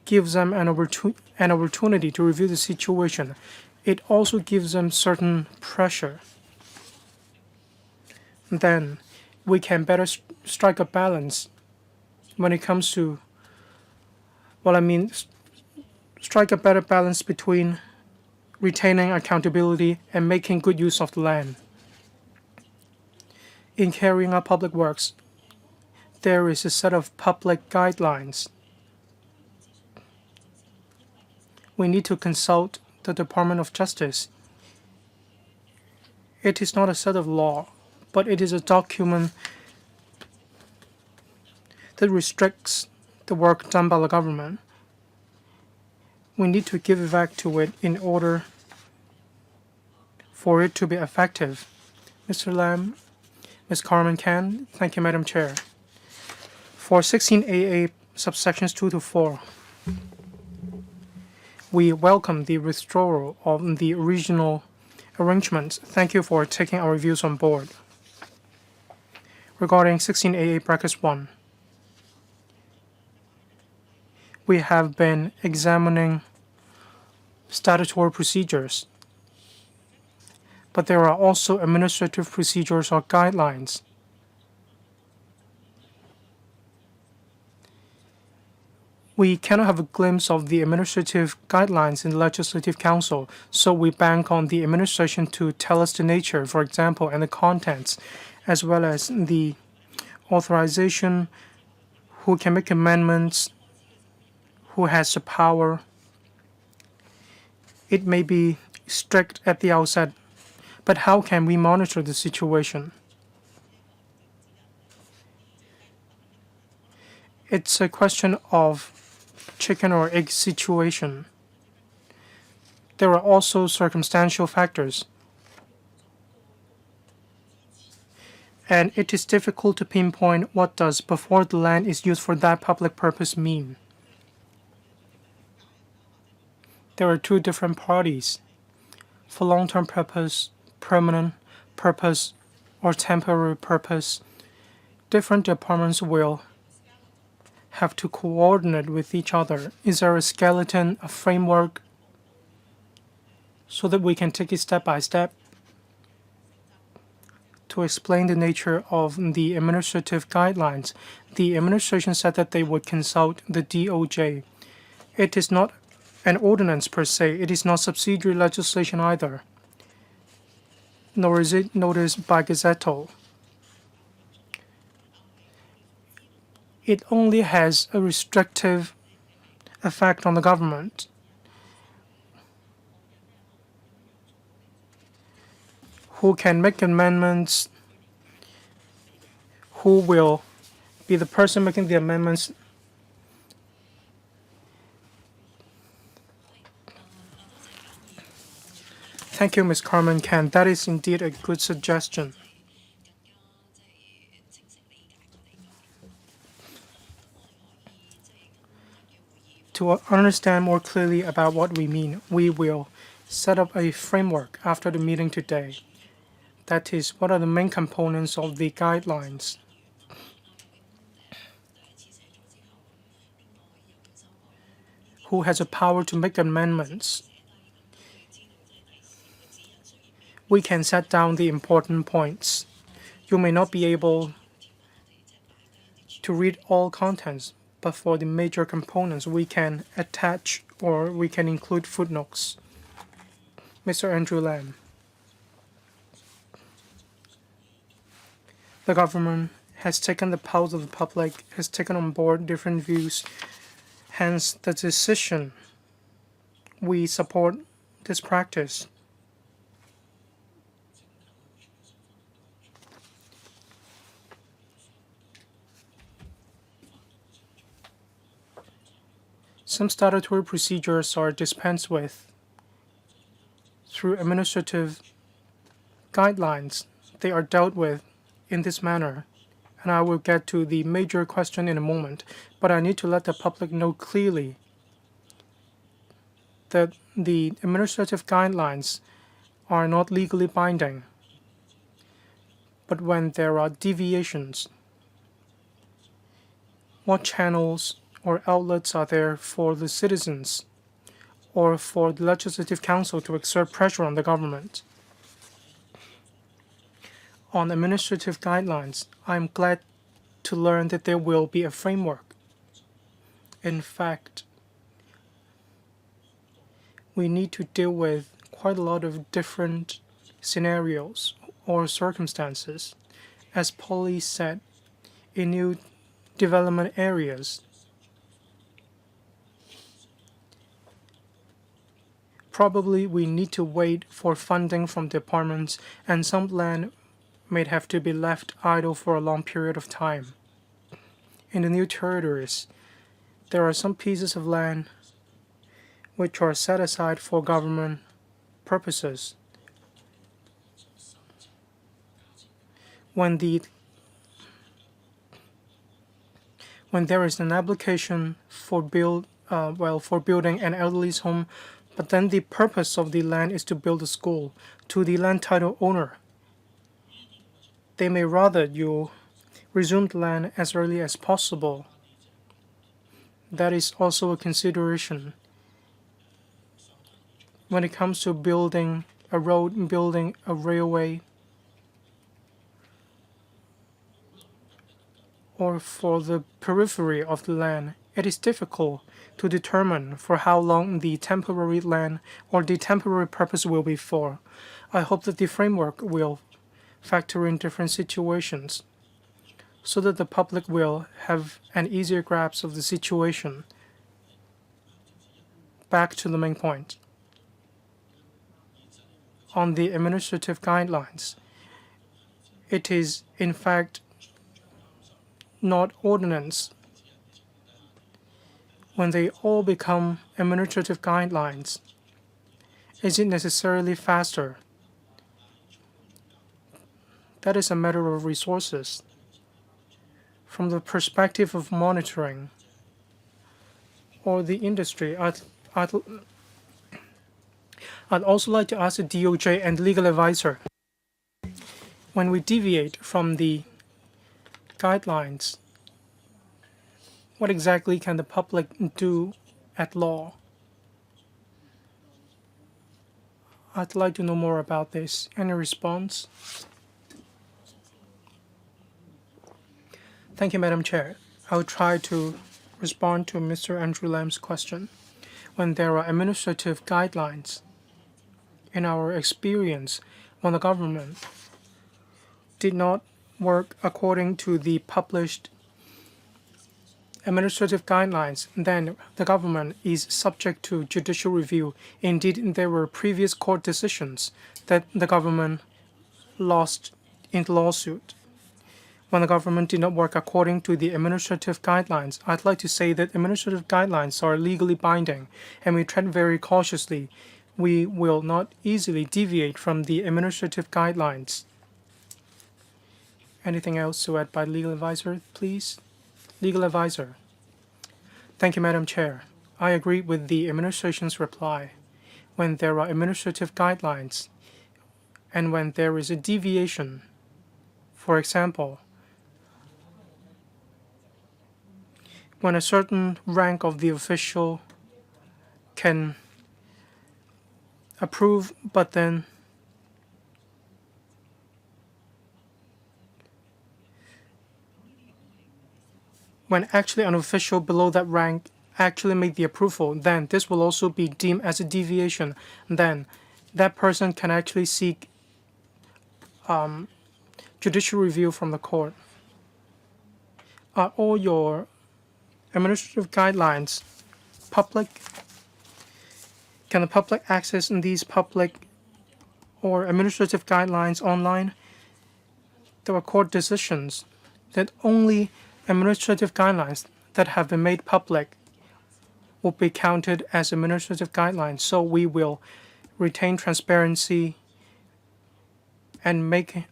gives them an opportunity to review the situation. It also gives them certain pressure. Then we can better strike a balance when it comes to, strike a better balance between retaining accountability and making good use of the land. In carrying out public works, there is a set of public guidelines. We need to consult the Department of Justice. It is not a set of law, but it is a document that restricts the work done by the government. We need to give effect to it in order for it to be effective. Mr. Lam, Ms. Carmen Can, thank you, Madam Chair. For 16AA subsections 2 to 4, we welcome the withdrawal of the original arrangements. Thank you for taking our reviews on board. Regarding 16AA(1), we have been examining statutory procedures, but there are also administrative procedures or guidelines. We cannot have a glimpse of the administrative guidelines in the Legislative Council, so we bank on the administration to tell us the nature, for example, and the contents, as well as the authorization, who can make amendments, who has the power. It may be strict at the outset, but how can we monitor the situation? It's a question of chicken or egg situation. There are also circumstantial factors, and it is difficult to pinpoint what does "before the land is used for that public purpose" mean. There are two different parties. For long-term purpose, permanent purpose, or temporary purpose, different departments will have to coordinate with each other. Is there a skeleton, a framework, so that we can take it step by step? To explain the nature of the administrative guidelines, the administration said that they would consult the DOJ. It is not an ordinance per se. It is not subsidiary legislation either, nor is it noticed by Gazetted. It only has a restrictive effect on the government. Who can make amendments? Who will be the person making the amendments? Thank you, Ms. Carmen Can. That is indeed a good suggestion. To understand more clearly about what we mean, we will set up a framework after the meeting today. That is, what are the main components of the guidelines? Who has the power to make amendments? We can set down the important points. You may not be able to read all contents, but for the major components, we can attach or we can include footnotes. Mr. Andrew Lam. The government has taken the pulse of the public, has taken on board different views, hence the decision. We support this practice. Some statutory procedures are dispensed with through administrative guidelines. They are dealt with in this manner, and I will get to the major question in a moment, but I need to let the public know clearly that the administrative guidelines are not legally binding. But when there are deviations, what channels or outlets are there for the citizens or for the Legislative Council to exert pressure on the government? On administrative guidelines, I am glad to learn that there will be a framework. In fact, we need to deal with quite a lot of different scenarios or circumstances. As Polly said, in new development areas, probably we need to wait for funding from departments, and some land may have to be left idle for a long period of time. In the new territories, there are some pieces of land which are set aside for government purposes. When there is an application for building an elderly's home, but then the purpose of the land is to build a school, to the land title owner, they may rather you resume the land as early as possible. That is also a consideration. When it comes to building a road, building a railway, or for the periphery of the land, it is difficult to determine for how long the temporary land or the temporary purpose will be for. I hope that the framework will factor in different situations so that the public will have an easier grasp of the situation. Back to the main point. On the administrative guidelines, it is in fact not ordinance. When they all become administrative guidelines, is it necessarily faster? That is a matter of resources. From the perspective of monitoring or the industry, I'd also like to ask the DOJ and legal advisor, when we deviate from the guidelines, what exactly can the public do at law? I'd like to know more about this. Any response? Thank you, Madam Chair. I'll try to respond to Mr. Andrew Lam's question. When there are administrative guidelines, in our experience, when the government did not work according to the published administrative guidelines, then the government is subject to judicial review. Indeed, there were previous court decisions that the government lost in the lawsuit. When the government did not work according to the administrative guidelines, I'd like to say that administrative guidelines are legally binding, and we tread very cautiously. We will not easily deviate from the administrative guidelines. Anything else to add by legal advisor, please? Legal advisor. Thank you, Madam Chair. I agree with the administration's reply. When there are administrative guidelines and when there is a deviation, for example, when a certain rank of the official can approve, but then when actually an official below that rank actually made the approval, then this will also be deemed as a deviation. Then that person can actually seek judicial review from the court. Are all your administrative guidelines public? Can the public access these public or administrative guidelines online? There were court decisions that only administrative guidelines that have been made public will be counted as administrative guidelines. So we will retain transparency and make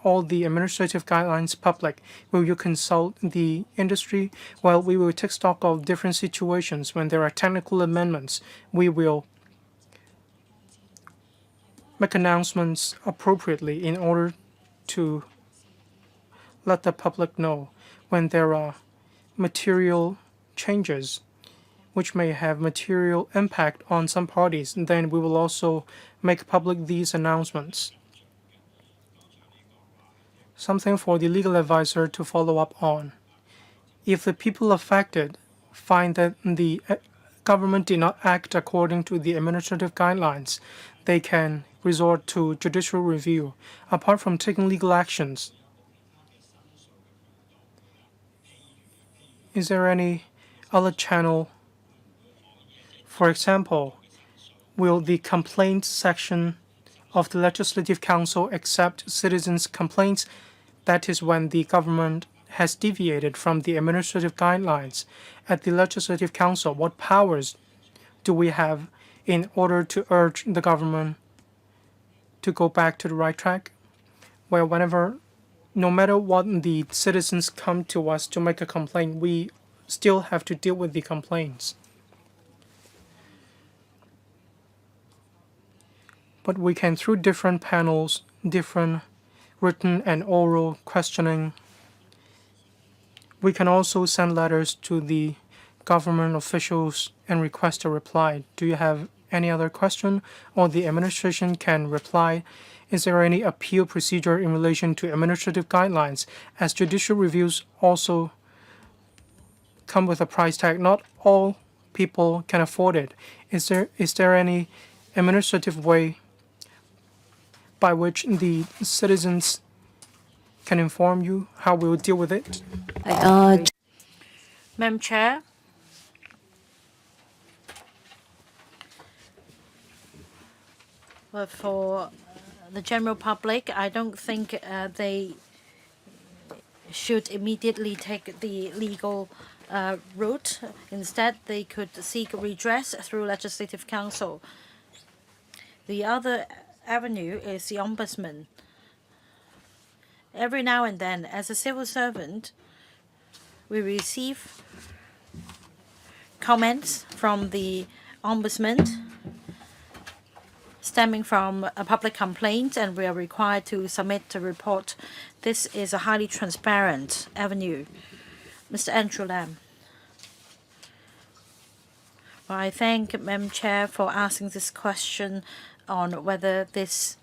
all the administrative guidelines public. Will you consult the industry? Well, we will take stock of different situations. When there are technical amendments, we will make announcements appropriately in order to let the public know. When there are material changes which may have material impact on some parties, then we will also make public these announcements. Something for the legal advisor to follow up on. If the people affected find that the government did not act according to the administrative guidelines, they can resort to judicial review. Apart from taking legal actions, is there any other channel? For example, will the complaints section of the Legislative Council accept citizens' complaints? That is when the government has deviated from the administrative guidelines. At the Legislative Council, what powers do we have in order to urge the government to go back to the right track? Well, no matter what the citizens come to us to make a complaint, we still have to deal with the complaints. But we can, through different panels, different written and oral questioning, we can also send letters to the government officials and request a reply. Do you have any other question? Or the administration can reply. Is there any appeal procedure in relation to administrative guidelines? As judicial reviews also come with a price tag, not all people can afford it. Is there any administrative way by which the citizens can inform you how we will deal with it. Madam Chair, well, for the general public, I don't think they should immediately take the legal route. Instead, they could seek redress through Legislative Council. The other avenue is the Ombudsman. Every now and then, as a civil servant, we receive comments from the Ombudsman stemming from a public complaint, and we are required to submit a report. This is a highly transparent avenue. Mr. Andrew Lam. Well, I thank Madam Chair for asking this question on whether this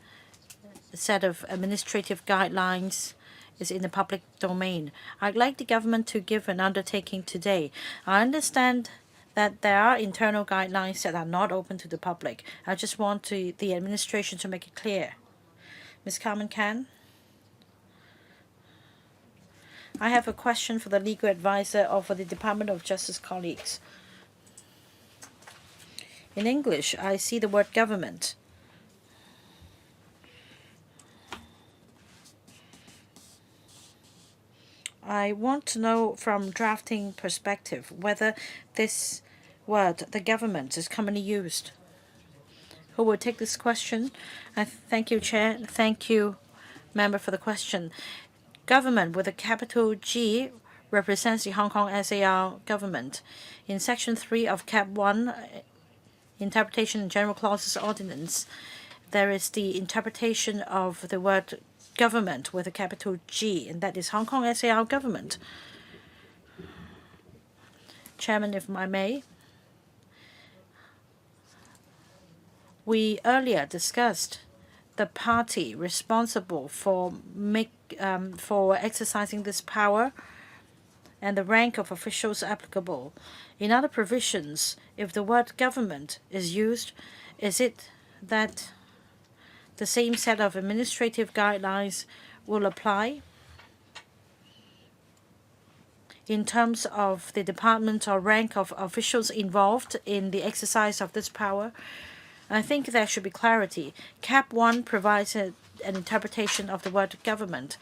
set of administrative guidelines is in the public domain. I'd like the government to give an undertaking today. I understand that there are internal guidelines that are not open to the public. I just want the administration to make it clear. Ms. Carmen Can. I have a question for the legal advisor or for the Department of Justice colleagues. In English, I see the word government. I want to know from drafting perspective whether this word, the government, is commonly used. Who will take this question? Thank you, Chair. Thank you, Member, for the question. Government with a capital G represents the Hong Kong SAR government. In Section 3 of Cap 1, Interpretation and General Clauses Ordinance, there is the interpretation of the word government with a capital G, and that is Hong Kong SAR government. Chairman, if I may, we earlier discussed the party responsible for exercising this power and the rank of officials applicable. In other provisions, if the word government is used, is it that the same set of administrative guidelines will apply in terms of the department or rank of officials involved in the exercise of this power? I think there should be clarity. Cap 1 provides an interpretation of the word government.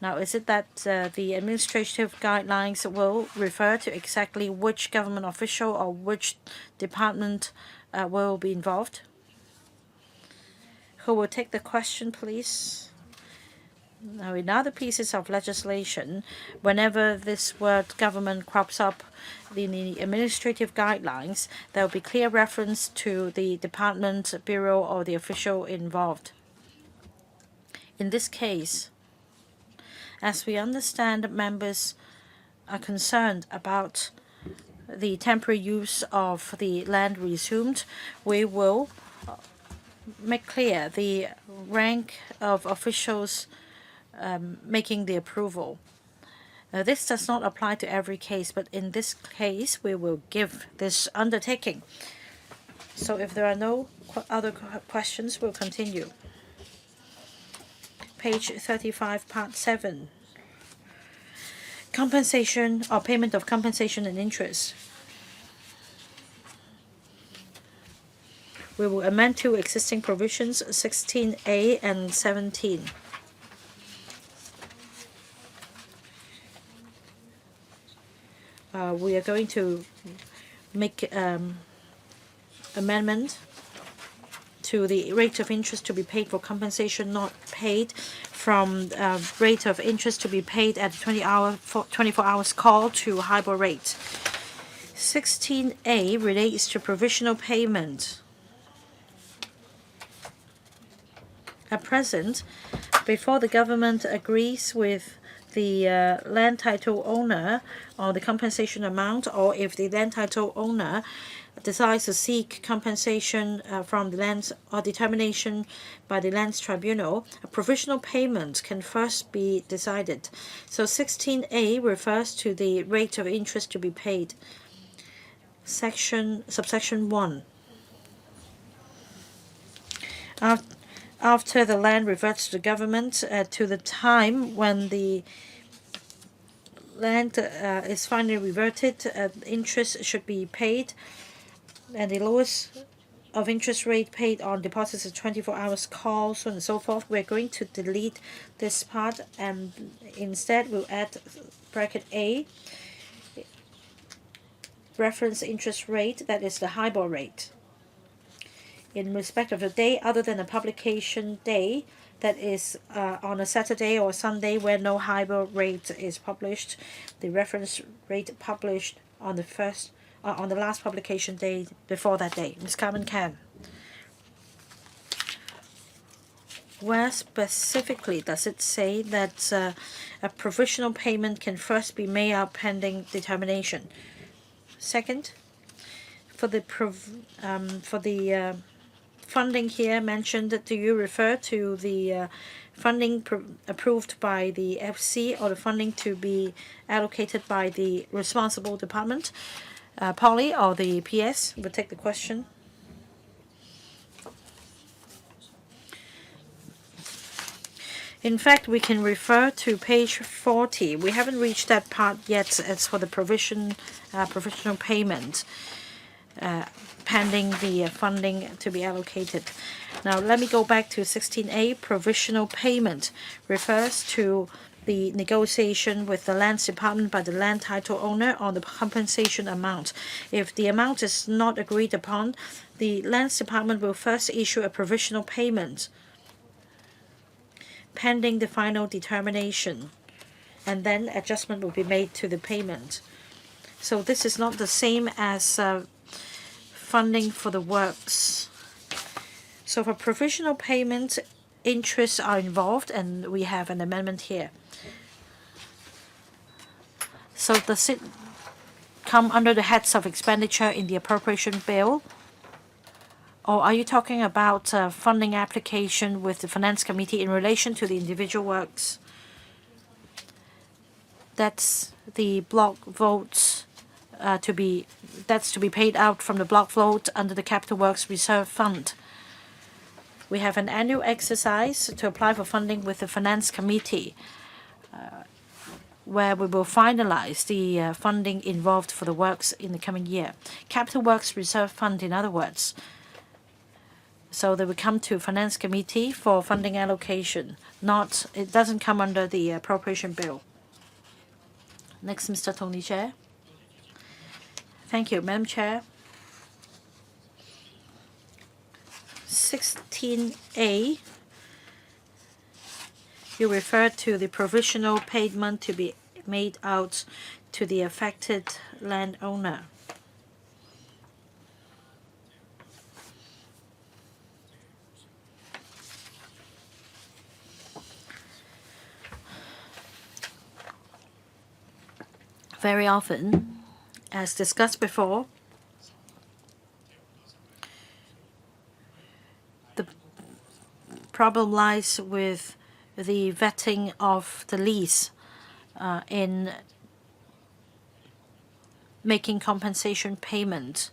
Now, is it that the administrative guidelines will refer to exactly which government official or which department will be involved? Who will take the question, please? Now, in other pieces of legislation, whenever this word government crops up in the administrative guidelines, there will be clear reference to the department, bureau, or the official involved. In this case, as we understand, members are concerned about the temporary use of the land resumed, we will make clear the rank of officials making the approval. This does not apply to every case, but in this case, we will give this undertaking. So if there are no other questions, we'll continue. Page 35, Part 7. Compensation or payment of compensation and interest. We will amend two existing provisions, 16A and 17. We are going to make amendment to the rate of interest to be paid for compensation not paid from rate of interest to be paid at 24 hours call to HIBOR rate. 16A relates to provisional payment. At present, before the government agrees with the land title owner on the compensation amount, or if the land title owner decides to seek compensation from the lands or determination by the lands tribunal, a provisional payment can first be decided. So 16A refers to the rate of interest to be paid. Subsection 1. after the land reverts to the government to the time when the land is finally reverted, interest should be paid, and the lowest of interest rate paid on deposits is 24 hours call, so on and so forth. We're going to delete this part and instead we'll add bracket A, reference interest rate, that is the HIBOR rate. In respect of a day other than a publication day, that is on a Saturday or Sunday where no HIBOR rate is published, the reference rate published on the last publication day before that day. Ms. Carmen Can. Where specifically does it say that a provisional payment can first be made out pending determination? Second, for the funding here mentioned, do you refer to the funding approved by the FC or the funding to be allocated by the responsible department? Polly or the PS will take the question. In fact, we can refer to page 40. We haven't reached that part yet as for the provisional payment pending the funding to be allocated. Now, let me go back to 16A. Provisional payment refers to the negotiation with the Lands Department by the land title owner on the compensation amount. If the amount is not agreed upon, the Lands Department will first issue a provisional payment pending the final determination, and then adjustment will be made to the payment. So this is not the same as funding for the works. So for provisional payment, interests are involved, and we have an amendment here. So does it come under the heads of expenditure in the appropriation bill? Or are you talking about funding application with the Finance Committee in relation to the individual works? That's the block votes to be paid out from the block vote under the Capital Works Reserve Fund. We have an annual exercise to apply for funding with the Finance Committee, where we will finalize the funding involved for the works in the coming year. Capital Works Reserve Fund, in other words. So they will come to Finance Committee for funding allocation. It doesn't come under the appropriation bill. Next, Mr. Tony Chair. Thank you, Madam Chair. 16A, you refer to the provisional payment to be made out to the affected landowner. Very often, as discussed before, the problem lies with the vetting of the lease in making compensation payment.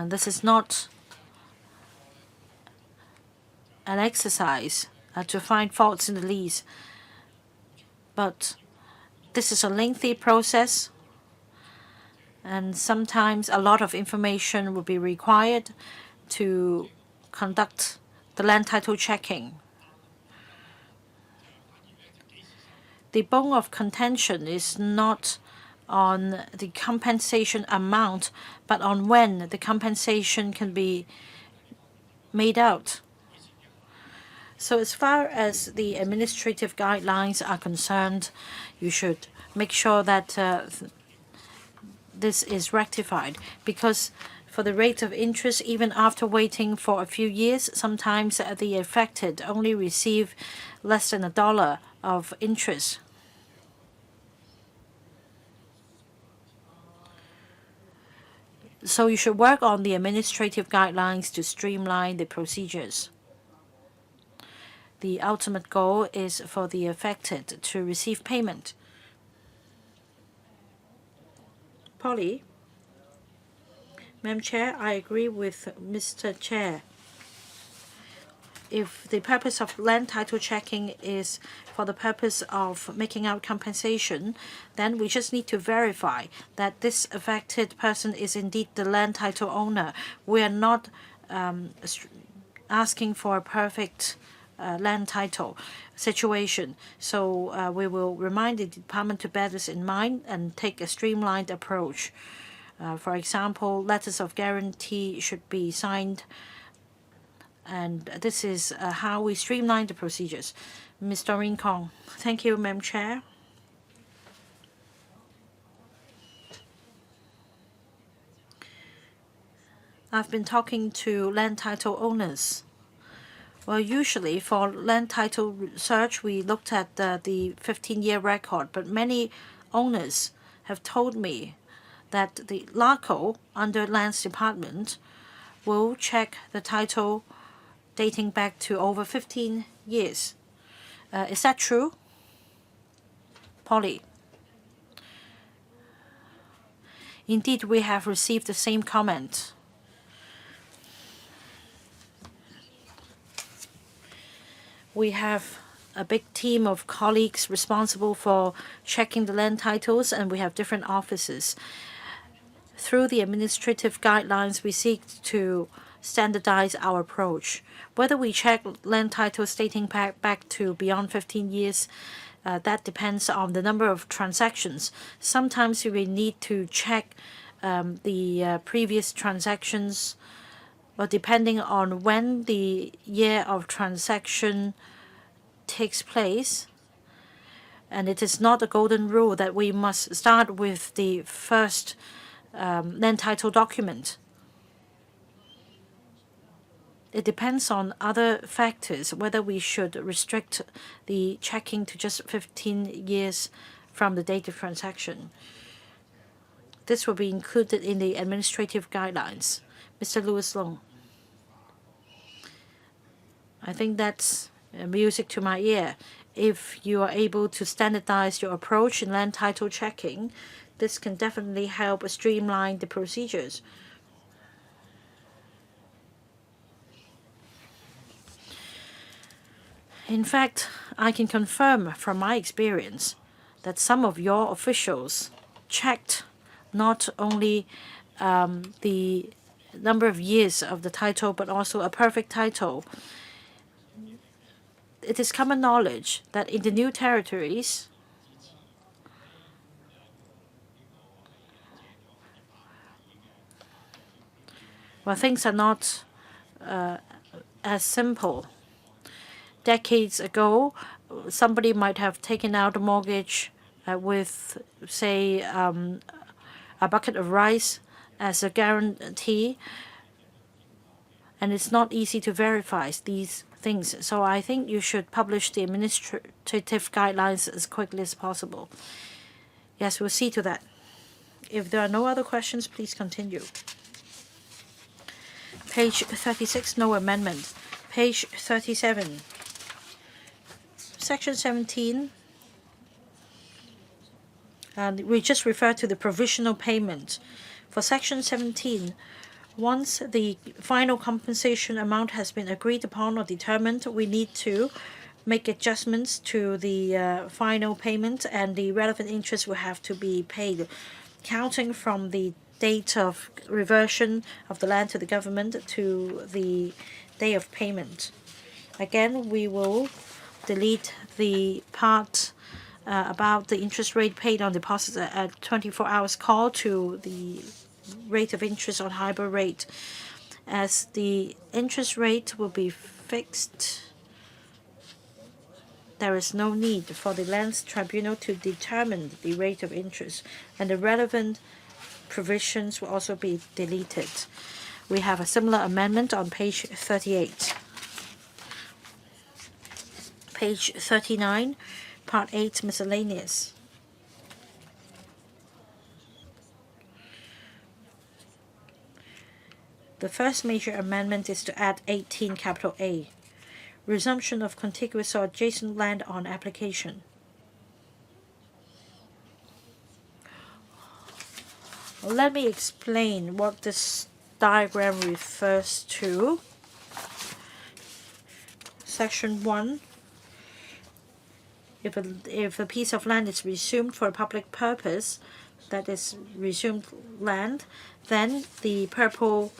This is not an exercise to find faults in the lease, but this is a lengthy process, and sometimes a lot of information will be required to conduct the land title checking. The bone of contention is not on the compensation amount, but on when the compensation can be made out. So as far as the administrative guidelines are concerned, you should make sure that this is rectified, because for the rate of interest, even after waiting for a few years, sometimes the affected only receive less than $1 of interest. So you should work on the administrative guidelines to streamline the procedures. The ultimate goal is for the affected to receive payment. Polly? Madam Chair, I agree with Mr. Chair. if the purpose of land title checking is for the purpose of making out compensation, then we just need to verify that this affected person is indeed the land title owner. We are not asking for a perfect land title situation. So we will remind the department to bear this in mind and take a streamlined approach. For example, letters of guarantee should be signed, and this is how we streamline the procedures. Ms. Doreen Kong. Thank you, Madam Chair. I've been talking to land title owners. Well, usually for land title search, we looked at the 15-year record, but many owners have told me that the LACO under Lands Department will check the title dating back to over 15 years. Is that true? Polly. Indeed, we have received the same comment. We have a big team of colleagues responsible for checking the land titles, and we have different offices. Through the administrative guidelines, we seek to standardize our approach. Whether we check land titles dating back to beyond 15 years, that depends on the number of transactions. Sometimes we need to check the previous transactions, but depending on when the year of transaction takes place, and it is not a golden rule that we must start with the first land title document. It depends on other factors whether we should restrict the checking to just 15 years from the date of transaction. This will be included in the administrative guidelines. Mr. Louis Long. I think that's music to my ear. If you are able to standardize your approach in land title checking, this can definitely help streamline the procedures. In fact, I can confirm from my experience that some of your officials checked not only the number of years of the title, but also a perfect title. It is common knowledge that in the new territories, well, things are not as simple. Decades ago, somebody might have taken out a mortgage with, say, a bucket of rice as a guarantee, and it's not easy to verify these things. So I think you should publish the administrative guidelines as quickly as possible. Yes, we'll see to that. If there are no other questions, please continue. Page 36, no amendment. Page 37. Section 17, and we just refer to the provisional payment. For Section 17, once the final compensation amount has been agreed upon or determined, we need to make adjustments to the final payment, and the relevant interest will have to be paid, counting from the date of reversion of the land to the government to the day of payment. Again, we will delete the part about the interest rate paid on deposits at 24 hours call to the rate of interest on HIBOR rate. As the interest rate will be fixed, there is no need for the Lands Tribunal to determine the rate of interest, and the relevant provisions will also be deleted. We have a similar amendment on page 38. Page 39, Part 8, Miscellaneous. The first major amendment is to add 18 capital A, resumption of contiguous or adjacent land on application. Let me explain what this diagram refers to. Section 1, if a piece of land is resumed for a public purpose, that is resumed land, then the purple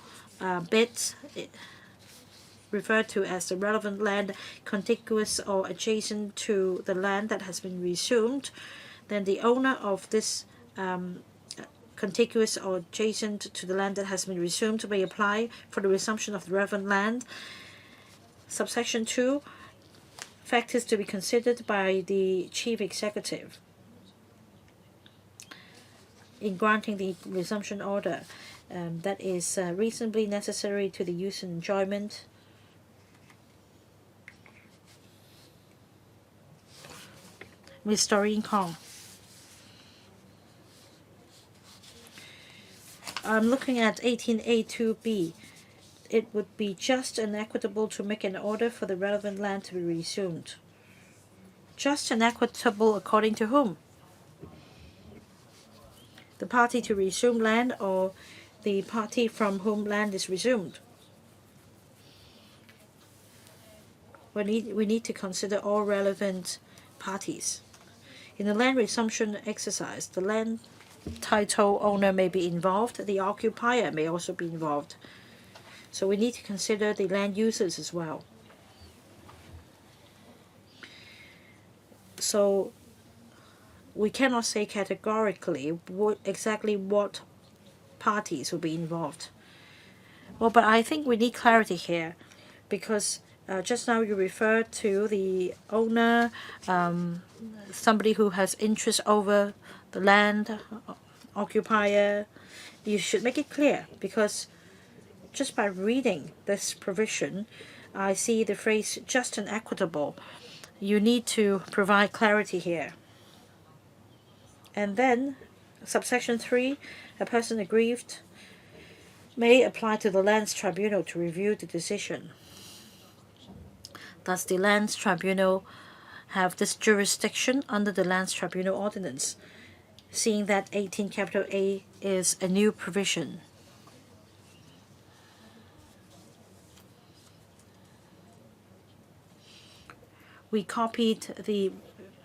bit referred to as the relevant land contiguous or adjacent to the land that has been resumed, then the owner of this contiguous or adjacent to the land that has been resumed may apply for the resumption of the relevant land. Subsection 2, factors to be considered by the chief executive in granting the resumption order that is reasonably necessary to the use and enjoyment Ms. Doreen Kong. I'm looking at 18A2B. It would be just and equitable to make an order for the relevant land to be resumed. Just and equitable according to whom? The party to resume land or the party from whom land is resumed? We need to consider all relevant parties. In the land resumption exercise, the land title owner may be involved, the occupier may also be involved. So we need to consider the land users as well. So we cannot say categorically exactly what parties will be involved. Well, but I think we need clarity here because just now you referred to the owner, somebody who has interest over the land, occupier. You should make it clear because just by reading this provision, I see the phrase just and equitable. You need to provide clarity here. And then, subsection 3, a person aggrieved may apply to the Lands Tribunal to review the decision. Does the Lands Tribunal have this jurisdiction under the Lands Tribunal Ordinance, seeing that 18A is a new provision? We copied the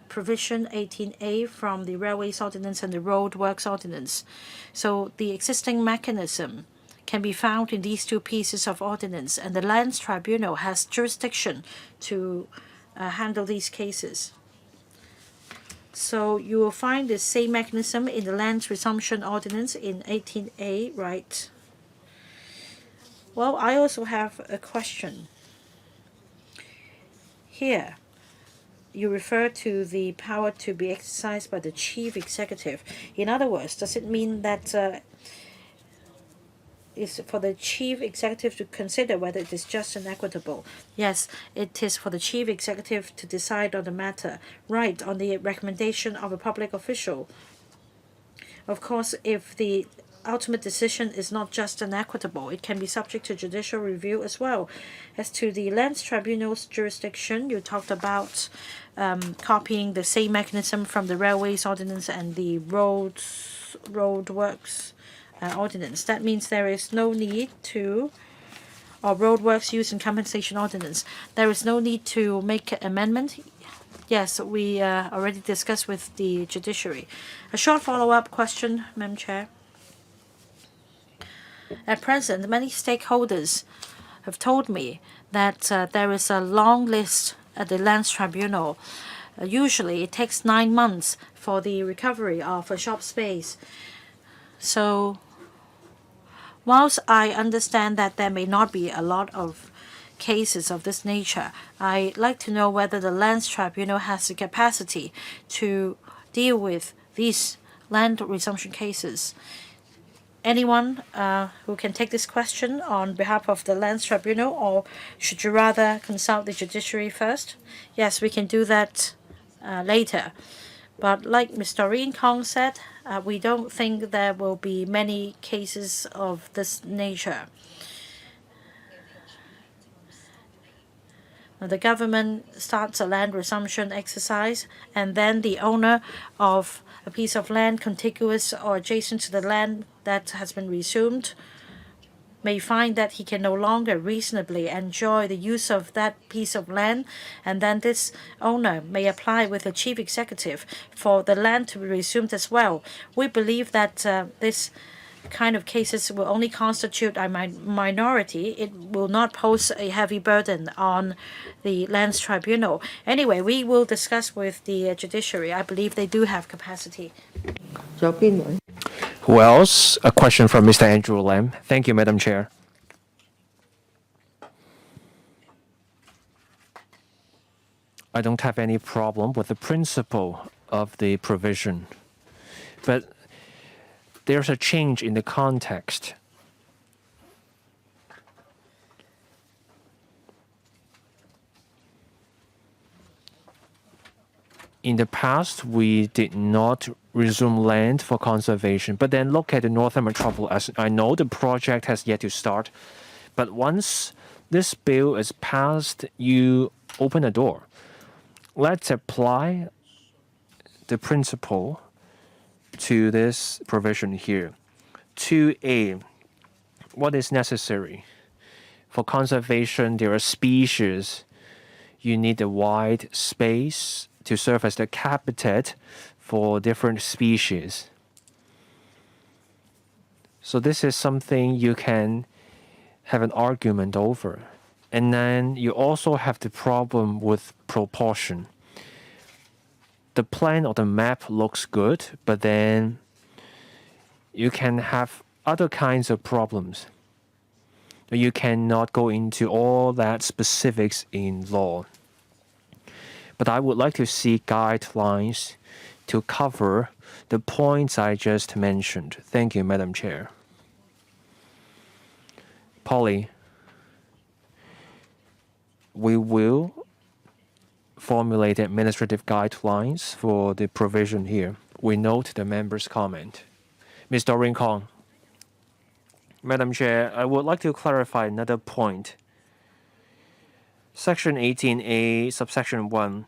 provision 18A from the Railways Ordinance and the Roadworks Ordinance. So the existing mechanism can be found in these two pieces of ordinance, and the Lands Tribunal has jurisdiction to handle these cases. So you will find the same mechanism in the Land Resumption Ordinance in 18A, right? Well, I also have a question. Here, you refer to the power to be exercised by the chief executive. In other words, does it mean that it's for the chief executive to consider whether it is just and equitable? Yes, it is for the chief executive to decide on the matter, right, on the recommendation of a public official. Of course, if the ultimate decision is not just and equitable, it can be subject to judicial review as well. As to the Lands Tribunal's jurisdiction, you talked about copying the same mechanism from the Railways Ordinance and the Roadworks Ordinance. That means there is no need to, or Roadworks Use and Compensation Ordinance, there is no need to make an amendment. Yes, we already discussed with the judiciary. A short follow-up question, Madam Chair. At present, many stakeholders have told me that there is a long list at the Lands Tribunal. Usually, it takes 9 months for the recovery of a shop space. So, whilst I understand that there may not be a lot of cases of this nature, I'd like to know whether the Lands Tribunal has the capacity to deal with these land resumption cases. Anyone who can take this question on behalf of the Lands Tribunal, or should you rather consult the judiciary first? Yes, we can do that later. But like Ms. Doreen Kong said, we don't think there will be many cases of this nature. The government starts a land resumption exercise, and then the owner of a piece of land contiguous or adjacent to the land that has been resumed may find that he can no longer reasonably enjoy the use of that piece of land, and then this owner may apply with the chief executive for the land to be resumed as well. We believe that this kind of cases will only constitute a minority. It will not pose a heavy burden on the Lands Tribunal. Anyway, we will discuss with the judiciary. I believe they do have capacity. Who else? A question from Mr. Andrew Lam. Thank you, Madam Chair. I don't have any problem with the principle of the provision, but there's a change in the context. In the past, we did not resume land for conservation, but then look at the Northern Metropolis. I know the project has yet to start, but once this bill is passed, you open a door. Let's apply the principle to this provision here. 2A, what is necessary? For conservation, there are species. You need a wide space to serve as the habitat for different species. So this is something you can have an argument over. And then you also have the problem with proportion. The plan or the map looks good, but then you can have other kinds of problems. You cannot go into all that specifics in law. But I would like to see guidelines to cover the points I just mentioned. Thank you, Madam Chair. Polly, we will formulate administrative guidelines for the provision here. We note the member's comment. Ms. Doreen Kong. Madam Chair, I would like to clarify another point. Section 18A, subsection 1,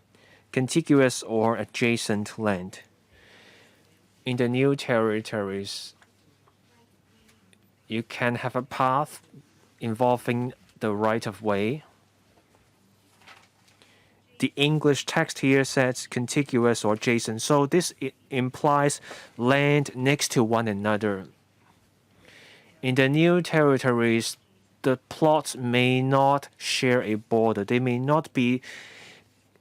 contiguous or adjacent land. In the new territories, you can have a path involving the right-of-way. The English text here says contiguous or adjacent, so this implies land next to one another. In the new territories, the plots may not share a border. They may not be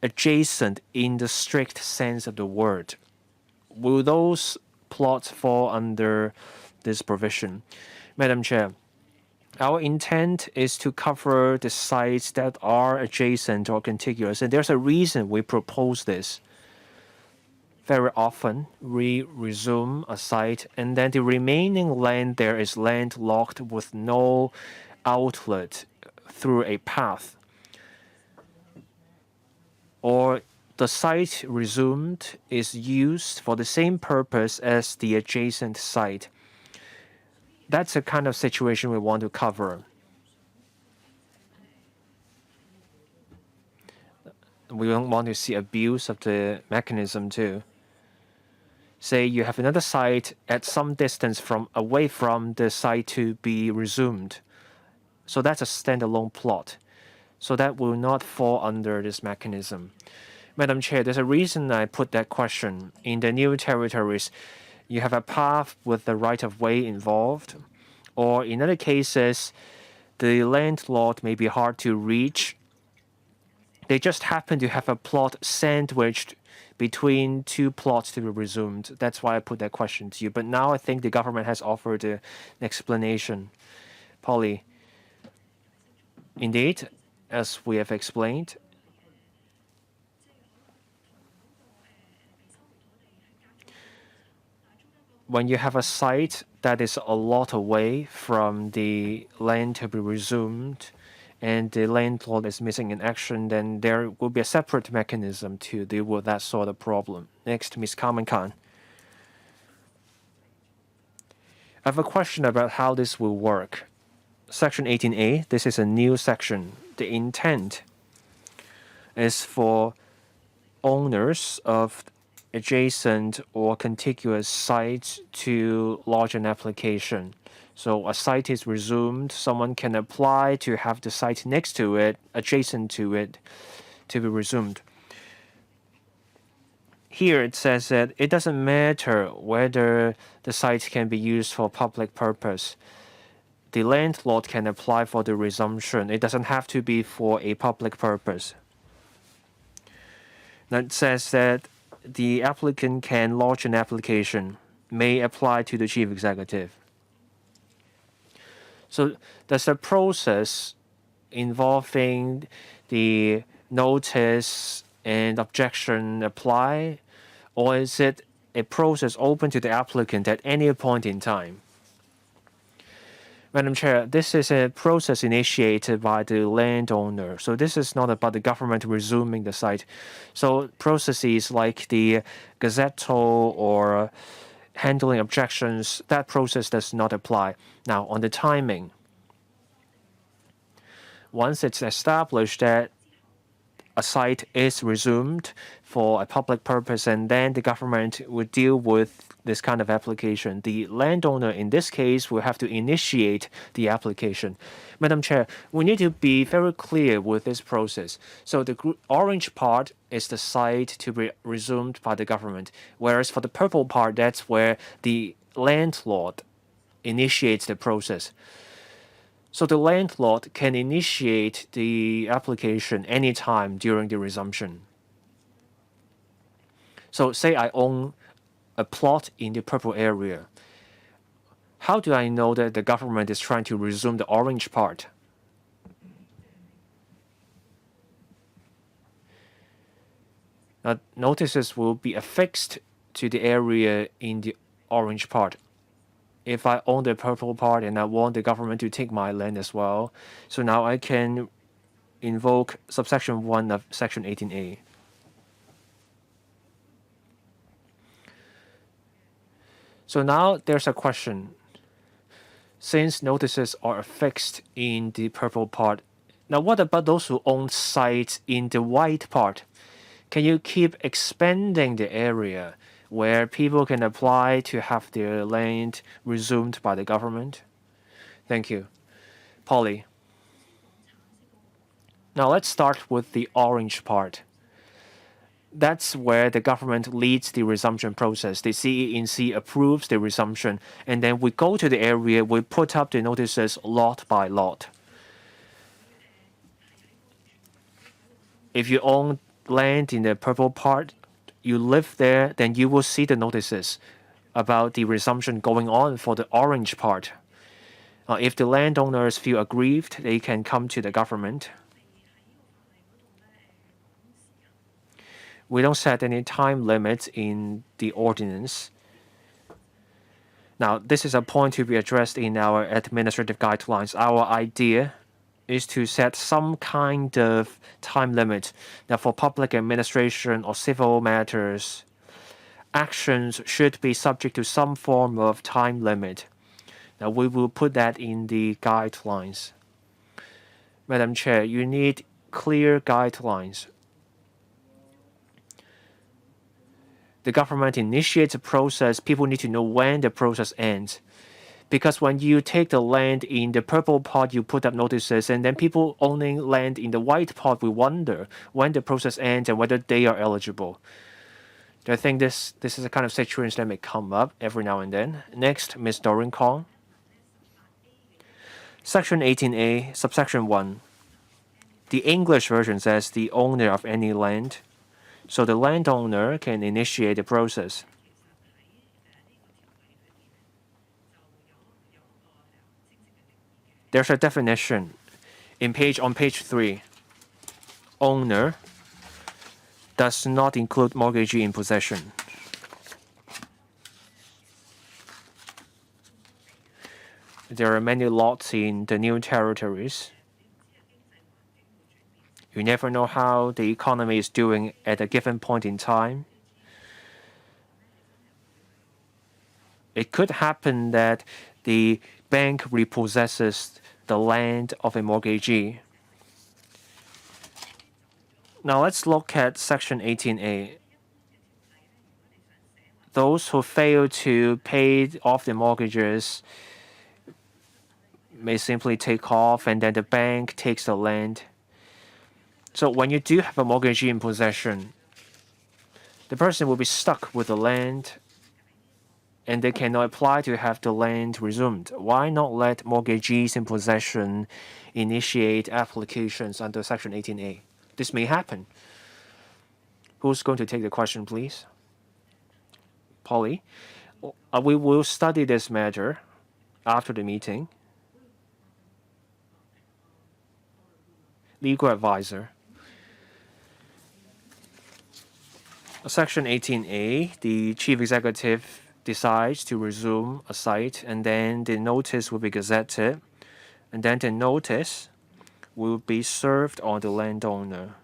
adjacent in the strict sense of the word. Will those plots fall under this provision? Madam Chair, our intent is to cover the sites that are adjacent or contiguous, and there's a reason we propose this. Very often, we resume a site, and then the remaining land there is landlocked with no outlet through a path. Or the site resumed is used for the same purpose as the adjacent site. That's the kind of situation we want to cover. We don't want to see abuse of the mechanism too. Say you have another site at some distance away from the site to be resumed. So that's a standalone plot. So that will not fall under this mechanism. Madam Chair, there's a reason I put that question. In the new territories, you have a path with the right-of-way involved, or in other cases, the landlord may be hard to reach. They just happen to have a plot sandwiched between two plots to be resumed. That's why I put that question to you. But now I think the government has offered an explanation. Polly, indeed, as we have explained, when you have a site that is a lot away from the land to be resumed, and the landlord is missing in action, then there will be a separate mechanism to deal with that sort of problem. Next, Ms. Carmen Khan. I have a question about how this will work. Section 18A, this is a new section. The intent is for owners of adjacent or contiguous sites to lodge an application So a site is resumed, someone can apply to have the site next to it, adjacent to it, to be resumed. Here it says that it doesn't matter whether the site can be used for public purpose. The landlord can apply for the resumption. It doesn't have to be for a public purpose. Now it says that the applicant can lodge an application, may apply to the chief executive. So does the process involving the notice and objection apply, or is it a process open to the applicant at any point in time? Madam Chair, this is a process initiated by the landowner. So this is not about the government resuming the site. So processes like the Gazetted or handling objections, that process does not apply. Now, on the timing, once it's established that a site is resumed for a public purpose, and then the government would deal with this kind of application. The landowner in this case will have to initiate the application. Madam Chair, we need to be very clear with this process. So the orange part is the site to be resumed by the government, whereas for the purple part, that's where the landlord initiates the process. So the landlord can initiate the application anytime during the resumption. So say I own a plot in the purple area. How do I know that the government is trying to resume the orange part? Now, notices will be affixed to the area in the orange part. If I own the purple part and I want the government to take my land as well, so now I can invoke subsection 1 of section 18A. So now there's a question. Since notices are affixed in the purple part, now what about those who own sites in the white part? Can you keep expanding the area where people can apply to have their land resumed by the government? Thank you. Polly. Now let's start with the orange part. That's where the government leads the resumption process. The CENC approves the resumption, and then we go to the area, we put up the notices lot by lot. If you own land in the purple part, you live there, then you will see the notices about the resumption going on for the orange part. If the landowners feel aggrieved, they can come to the government. We don't set any time limits in the ordinance. Now, this is a point to be addressed in our administrative guidelines. Our idea is to set some kind of time limit. Now, for public administration or civil matters, actions should be subject to some form of time limit. Now, we will put that in the guidelines. Madam Chair, you need clear guidelines. The government initiates a process, people need to know when the process ends. Because when you take the land in the purple part, you put up notices, and then people owning land in the white part will wonder when the process ends and whether they are eligible. I think this is a kind of situation that may come up every now and then. Next, Ms. Doreen Kong. Section 18A, subsection 1. The English version says the owner of any land. So the landowner can initiate the process. There's a definition on page 3. Owner does not include mortgagee in possession. There are many lots in the new territories. You never know how the economy is doing at a given point in time. It could happen that the bank repossesses the land of a mortgagee. Now let's look at section 18A. Those who fail to pay off the mortgages may simply take off and then the bank takes the land. So when you do have a mortgagee in possession, the person will be stuck with the land and they cannot apply to have the land resumed. Why not let mortgagees in possession initiate applications under Section 18A? This may happen. Who's going to take the question, please? Polly? We will study this matter after the meeting. Legal advisor. Section 18A, the chief executive decides to resume a site, and then the notice will be gazetted, and then the notice will be served on the landowner.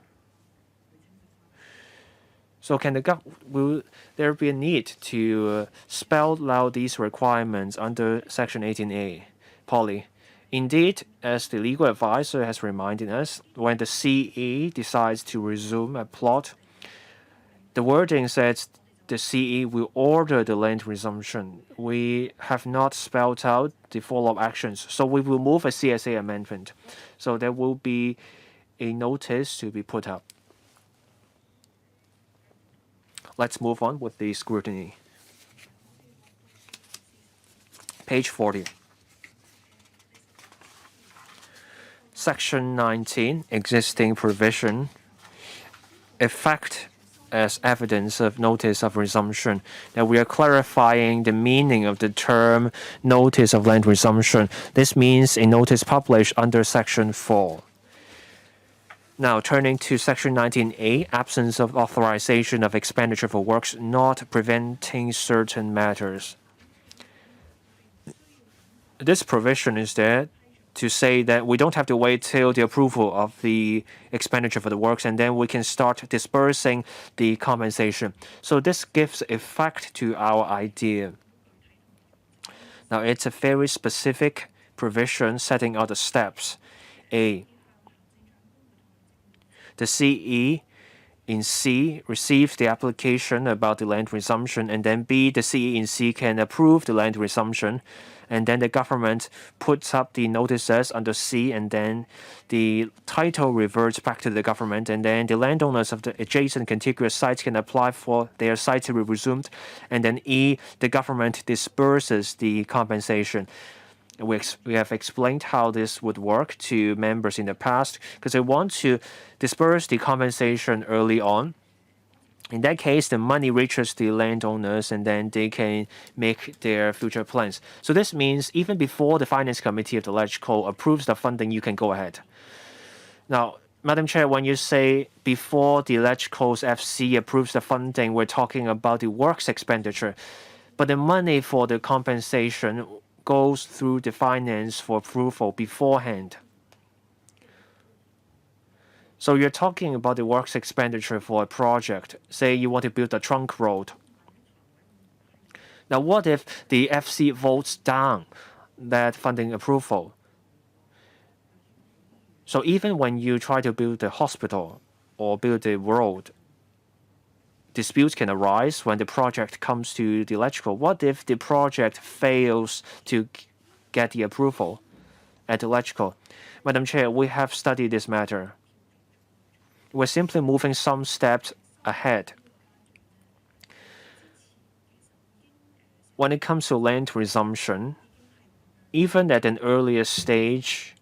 So will there be a need to spell out these requirements under Section 18A? Polly, indeed, as the legal advisor has reminded us, when the CE decides to resume a plot, the wording says the CE will order the land resumption. We have not spelled out the follow-up actions, so we will move a CSA amendment. So there will be a notice to be put up. Let's move on with the scrutiny. Page 40. Section 19, existing provision, effect as evidence of notice of resumption. Now we are clarifying the meaning of the term notice of land resumption. This means a notice published under Section 4. Now, turning to Section 19A, absence of authorization of expenditure for works not preventing certain matters. This provision is there to say that we don't have to wait till the approval of the expenditure for the works and then we can start dispersing the compensation. So this gives effect to our idea. Now, it's a very specific provision setting out the steps. A. The CE in C receives the application about the land resumption, and then B, the CE in C can approve the land resumption, and then the government puts up the notices under C, and then the title reverts back to the government, and then the landowners of the adjacent contiguous sites can apply for their site to be resumed, and then E, the government disperses the compensation. We have explained how this would work to members in the past because they want to disperse the compensation early on. In that case, the money reaches the landowners and then they can make their future plans. So this means even before the Finance Committee of the LegCo approves the funding, you can go ahead. Now, Madam Chair, when you say before the LegCo's FC approves the funding, we're talking about the works expenditure. But the money for the compensation goes through the finance for approval beforehand. So you're talking about the works expenditure for a project. Say you want to build a trunk road. Now what if the FC votes down that funding approval? So even when you try to build a hospital or build a road, disputes can arise when the project comes to the LegCo. What if the project fails to get the approval at the LegCo? Madam Chair, we have studied this matter. We're simply moving some steps ahead. When it comes to land resumption, even at an earlier stage,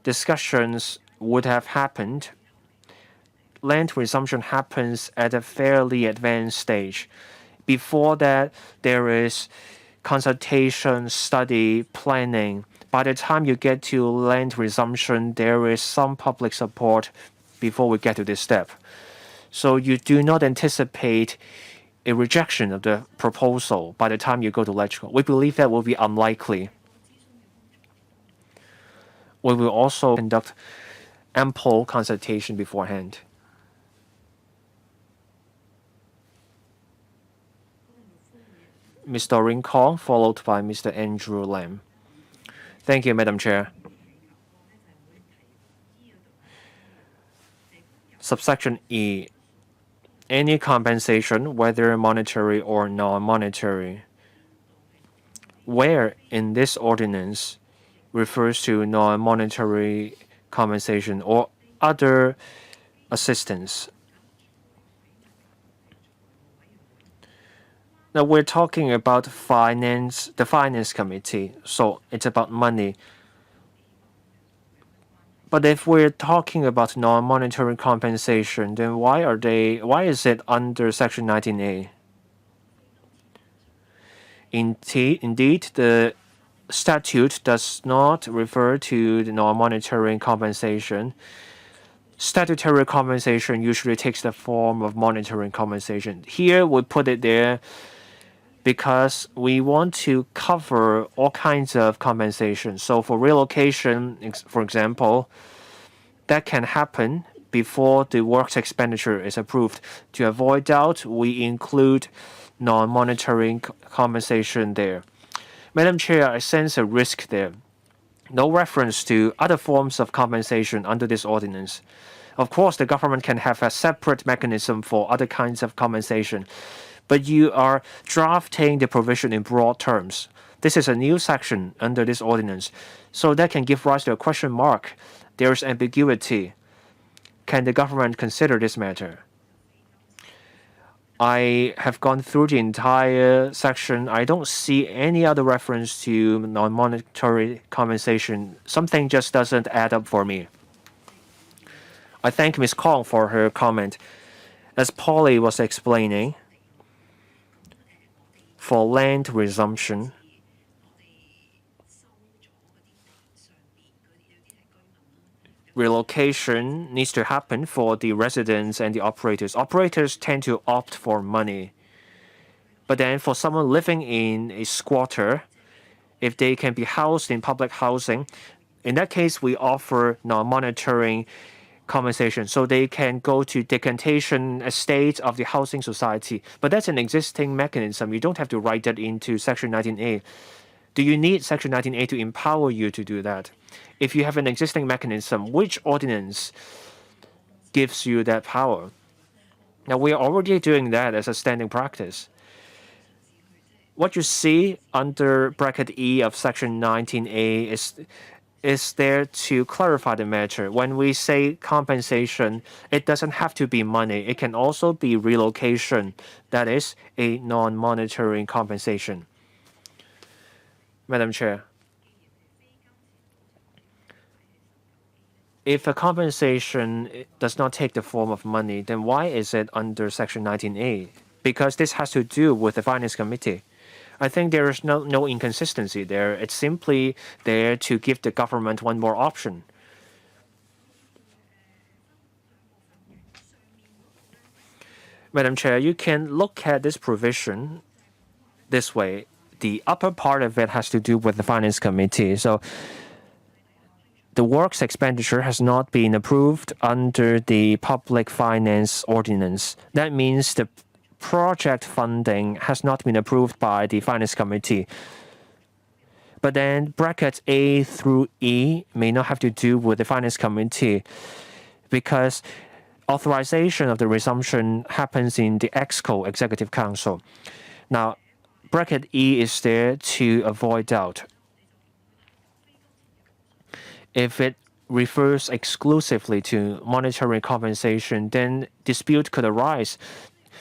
discussions would have happened. Land resumption happens at a fairly advanced stage. Before that, there is consultation, study, planning. By the time you get to land resumption, there is some public support before we get to this step. So you do not anticipate a rejection of the proposal by the time you go to LegCo. We believe that will be unlikely. We will also conduct ample consultation beforehand. Ms. Doreen Kong, followed by Mr. Andrew Lam. Thank you, Madam Chair. Subsection E. Any compensation, whether monetary or non-monetary, where in this ordinance refers to non-monetary compensation or other assistance. Now we're talking about the finance committee, so it's about money. But if we're talking about non-monetary compensation, then why is it under Section 19A? Indeed, the statute does not refer to the non-monetary compensation. Statutory compensation usually takes the form of monetary compensation. Here we put it there because we want to cover all kinds of compensation. So for relocation, for example, that can happen before the works expenditure is approved. To avoid doubt, we include non-monetary compensation there. Madam Chair, I sense a risk there. No reference to other forms of compensation under this ordinance. Of course, the government can have a separate mechanism for other kinds of compensation, but you are drafting the provision in broad terms. This is a new section under this ordinance, so that can give rise to a question mark. There is ambiguity. Can the government consider this matter? I have gone through the entire section. I don't see any other reference to non-monetary compensation. Something just doesn't add up for me. I thank Ms. Kong for her comment. As Polly was explaining, for land resumption, relocation needs to happen for the residents and the operators. Operators tend to opt for money. But then for someone living in a squatter, if they can be housed in public housing, in that case, we offer non-monetary compensation. So they can go to decantation estate of the housing society. But that's an existing mechanism. You don't have to write that into Section 19A. Do you need Section 19A to empower you to do that? If you have an existing mechanism, which ordinance gives you that power? Now, we are already doing that as a standing practice. What you see under bracket E of Section 19A is there to clarify the matter. When we say compensation, it doesn't have to be money. It can also be relocation. That is a non-monetary compensation. Madam Chair, if a compensation does not take the form of money, then why is it under Section 19A? Because this has to do with the Finance Committee. I think there is no inconsistency there. It's simply there to give the government one more option. Madam Chair, you can look at this provision this way. The upper part of it has to do with the Finance Committee. So the works expenditure has not been approved under the Public Finance Ordinance. That means the project funding has not been approved by the Finance Committee. But then brackets A through E may not have to do with the Finance Committee because authorization of the resumption happens in the EXCO, Executive Council. Now, bracket E is there to avoid doubt. If it refers exclusively to monetary compensation, then dispute could arise.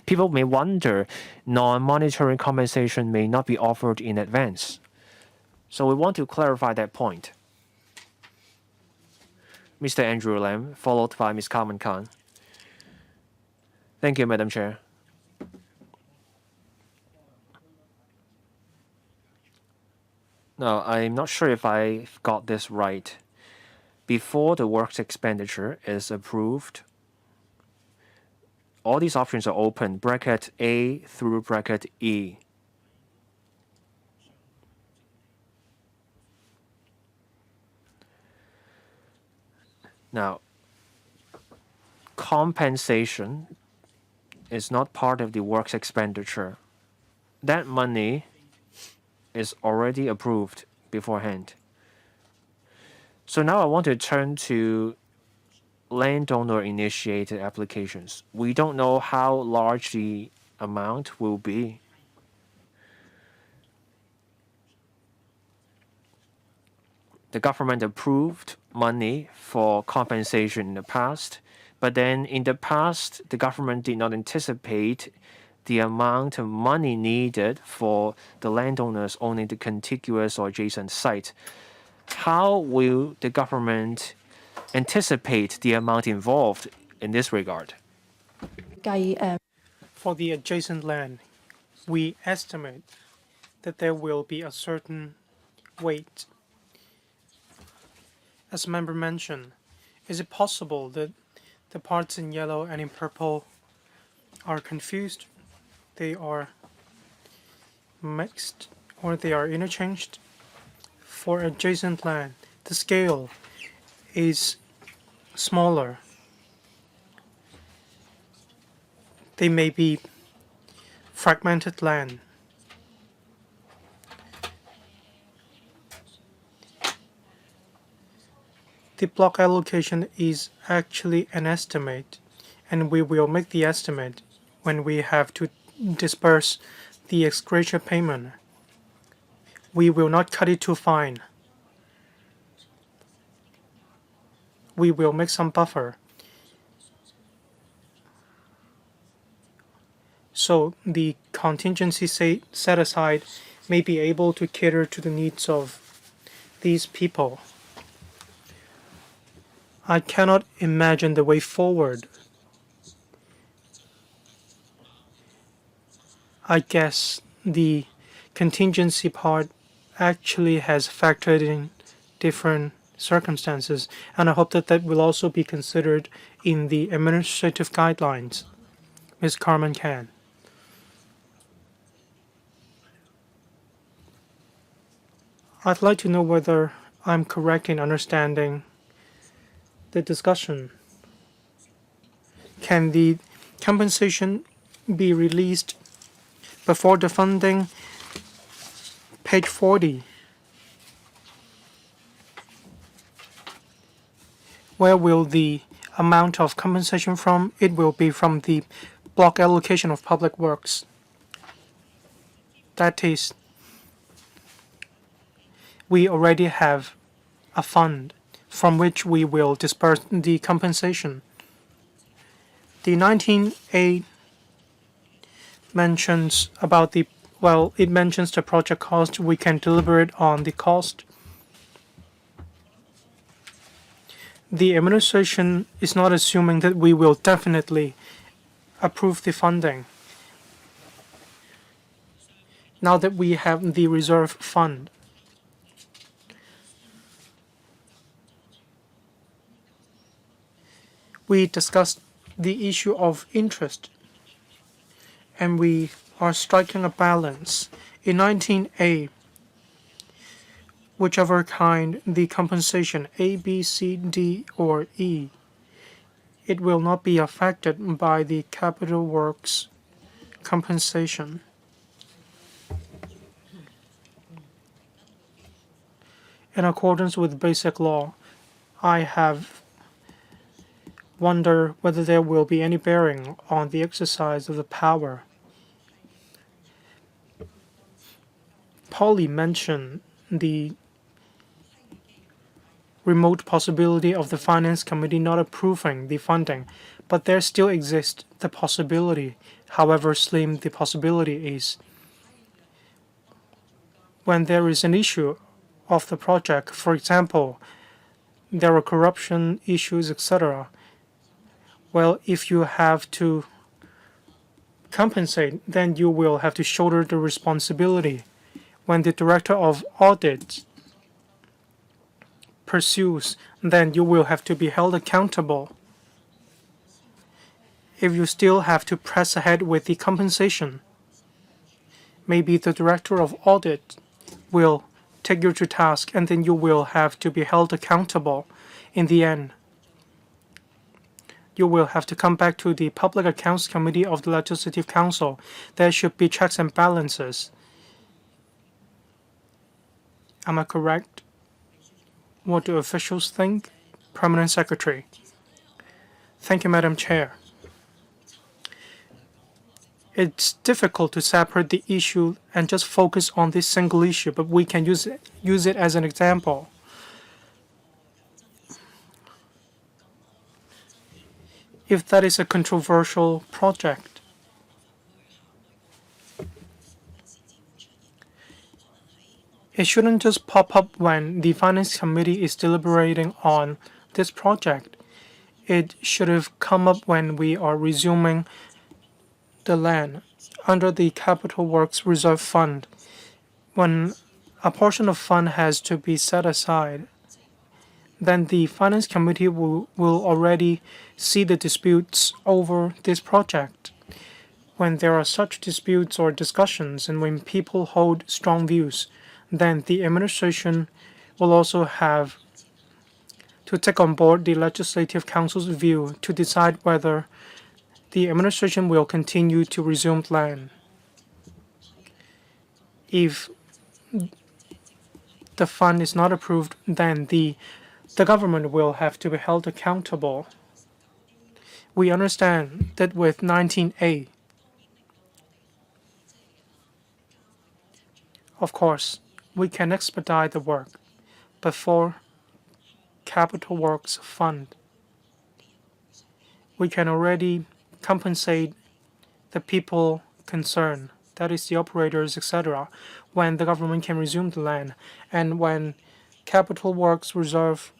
People may wonder non-monetary compensation may not be offered in advance. So we want to clarify that point. Mr. Andrew Lam, followed by Ms. Carmen Khan. Thank you, Madam Chair. Now, I'm not sure if I got this right. Before the works expenditure is approved, all these options are open, bracket A through bracket E. Now, compensation is not part of the works expenditure. That money is already approved beforehand. So now I want to turn to landowner-initiated applications. We don't know how large the amount will be. the government approved money for compensation in the past, but then in the past, the government did not anticipate the amount of money needed for the landowners owning the contiguous or adjacent site. How will the government anticipate the amount involved in this regard? For the adjacent land, we estimate that there will be a certain weight. As member mentioned, is it possible that the parts in yellow and in purple are confused? They are mixed or they are interchanged? For adjacent land, the scale is smaller. They may be fragmented land. The block allocation is actually an estimate, and we will make the estimate when we have to disperse the ex gratia payment. We will not cut it too fine. We will make some buffer. So the contingency set aside may be able to cater to the needs of these people. I cannot imagine the way forward. I guess the contingency part actually has factored in different circumstances, and I hope that that will also be considered in the administrative guidelines. Ms. Carmen Can. I'd like to know whether I'm correct in understanding the discussion. Can the compensation be released before the funding? Page 40. Where will the amount of compensation from? It will be from the block allocation of public works. That is, we already have a fund from which we will disperse the compensation. The 19A mentions about the, well, it mentions the project cost. We can deliberate on the cost. The administration is not assuming that we will definitely approve the funding. Now that we have the reserve fund, we discussed the issue of interest, and we are striking a balance. In 19A, whichever kind the compensation, A, B, C, D, or E, it will not be affected by the capital works compensation. In accordance with basic law, I have wonder whether there will be any bearing on the exercise of the power. Polly mentioned the remote possibility of the Finance Committee not approving the funding, but there still exists the possibility, however slim the possibility is. When there is an issue of the project, for example, there are corruption issues, etc., well, if you have to compensate, then you will have to shoulder the responsibility. When the Director of Audit pursues, then you will have to be held accountable. If you still have to press ahead with the compensation, maybe the Director of Audit will take you to task, and then you will have to be held accountable in the end. You will have to come back to the Public Accounts Committee of the Legislative Council. There should be checks and balances. Am I correct? What do officials think? Permanent Secretary. Thank you, Madam Chair. It's difficult to separate the issue and just focus on this single issue, but we can use it as an example. if that is a controversial project. It shouldn't just pop up when the Finance Committee is deliberating on this project. It should have come up when we are resuming the land under the Capital Works Reserve Fund, when a portion of fund has to be set aside. Then the Finance Committee will already see the disputes over this project. When there are such disputes or discussions and when people hold strong views, then the administration will also have to take on board the Legislative Council's view to decide whether the administration will continue to resume land. If the fund is not approved, then the government will have to be held accountable. We understand that with 19A, of course, we can expedite the work before Capital Works Fund. We can already compensate the people concerned, that is the operators, etc., when the government can resume the land. And when Capital Works Reserve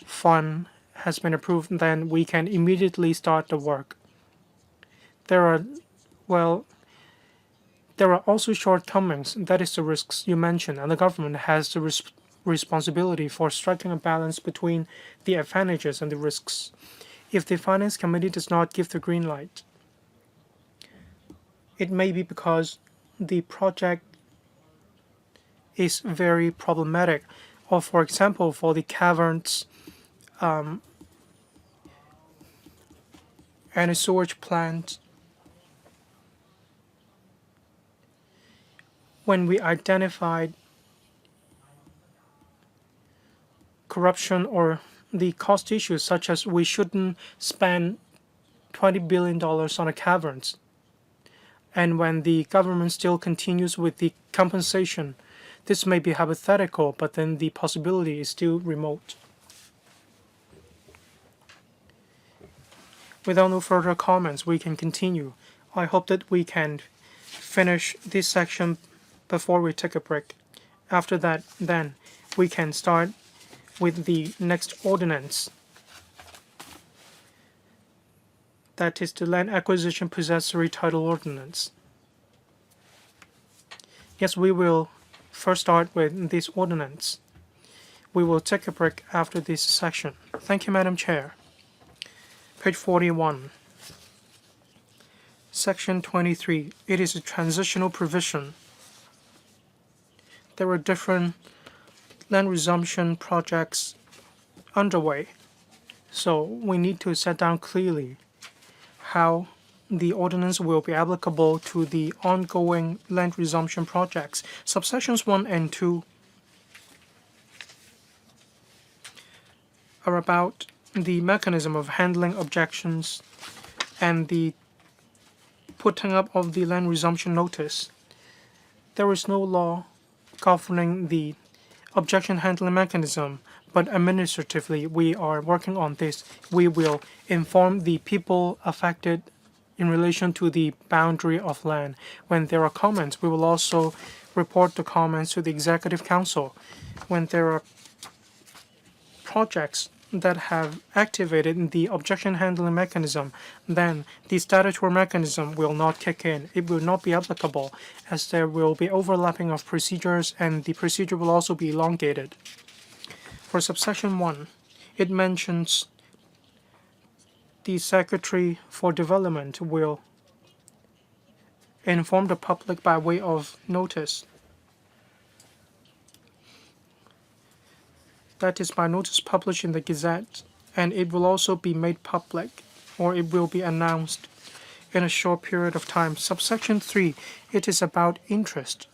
Fund has been approved, then we can immediately start the work. There are also shortcomings, that is the risks you mentioned, and the government has the responsibility for striking a balance between the advantages and the risks. If the Finance Committee does not give the green light, it may be because the project is very problematic, or for example, for the caverns and a sewage plant. When we identified corruption or the cost issues, such as we shouldn't spend $20 billion on the caverns, and when the government still continues with the compensation, this may be hypothetical, but then the possibility is still remote. Without no further comments, we can continue. I hope that we can finish this section before we take a break. After that, then, we can start with the next ordinance. That is the Land Acquisition Possessory Title Ordinance. Yes, we will first start with this ordinance. We will take a break after this section. Thank you, Madam Chair. Page 41. Section 23. It is a transitional provision. There are different land resumption projects underway, so we need to set down clearly how the ordinance will be applicable to the ongoing land resumption projects. Subsections 1 and 2 are about the mechanism of handling objections and the putting up of the land resumption notice. There is no law governing the objection handling mechanism, but administratively we are working on this. We will inform the people affected in relation to the boundary of land. When there are comments, we will also report the comments to the Executive Council. When there are projects that have activated the objection handling mechanism, then the statutory mechanism will not kick in. It will not be applicable, as there will be overlapping of procedures and the procedure will also be elongated. For subsection 1, it mentions the Secretary for Development will inform the public by way of notice. That is by notice published in the Gazette, and it will also be made public, or it will be announced in a short period of time. Subsection 3, it is about interest.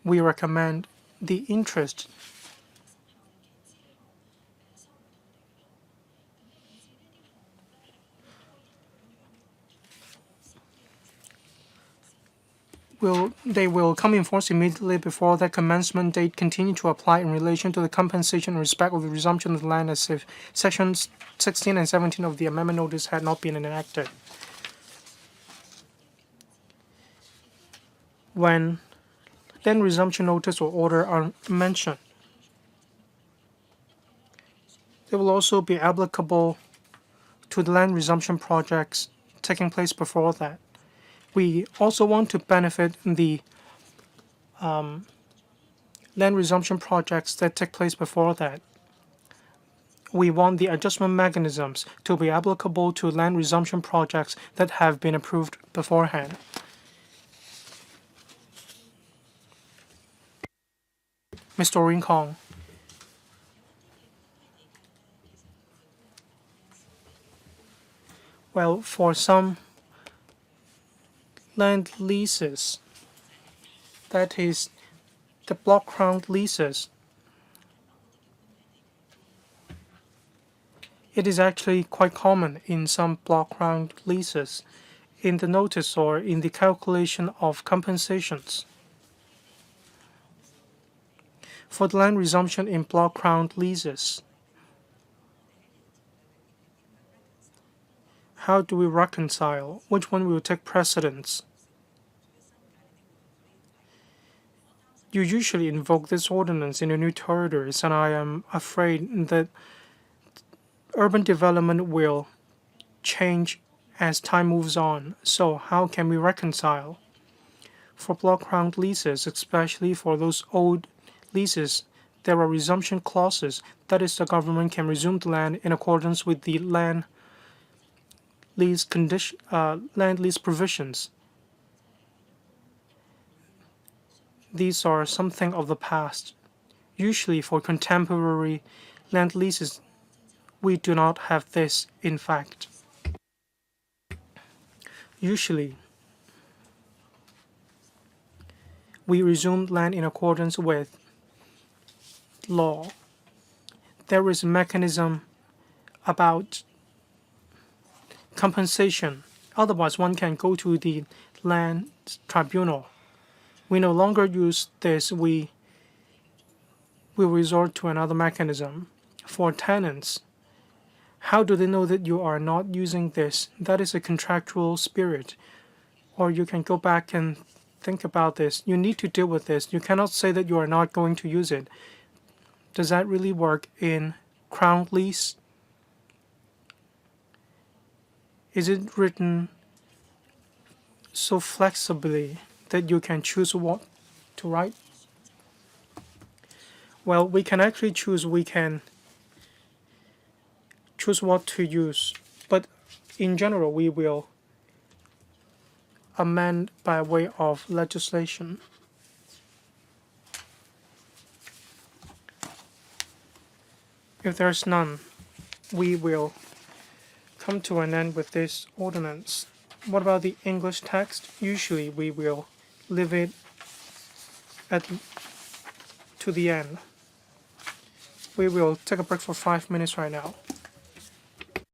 We recommend the interest they will come in force immediately before that commencement date, continue to apply in relation to the compensation in respect of the resumption of the land as if sections 16 and 17 of the amendment notice had not been enacted. When land resumption notice or order are mentioned, they will also be applicable to the land resumption projects taking place before that. We also want to benefit the land resumption projects that take place before that. We want the adjustment mechanisms to be applicable to land resumption projects that have been approved beforehand. Mr. Rincon. Well, for some land leases, that is, the block crown leases, it is actually quite common in some block crown leases in the notice or in the calculation of compensations. For the land resumption in block crown leases, how do we reconcile? Which one will take precedence? You usually invoke this ordinance in the new territories, and I am afraid that urban development will change as time moves on. So how can we reconcile? For block crown leases, especially for those old leases, there are resumption clauses. That is, the government can resume the land in accordance with the land lease provisions. These are something of the past. Usually for contemporary land leases, we do not have this in fact. Usually, we resume land in accordance with law. There is a mechanism about compensation. Otherwise, one can go to the land tribunal. We no longer use this. We will resort to another mechanism. For tenants, how do they know that you are not using this? That is a contractual spirit. Or you can go back and think about this. You need to deal with this. You cannot say that you are not going to use it. Does that really work in crown lease? Is it written so flexibly that you can choose what to write? Well, we can actually choose. We can choose what to use. But in general, we will amend by way of legislation. If there's none, we will come to an end with this ordinance. What about the English text? Usually we will leave it to the end. We will take a break for 5 minutes right now.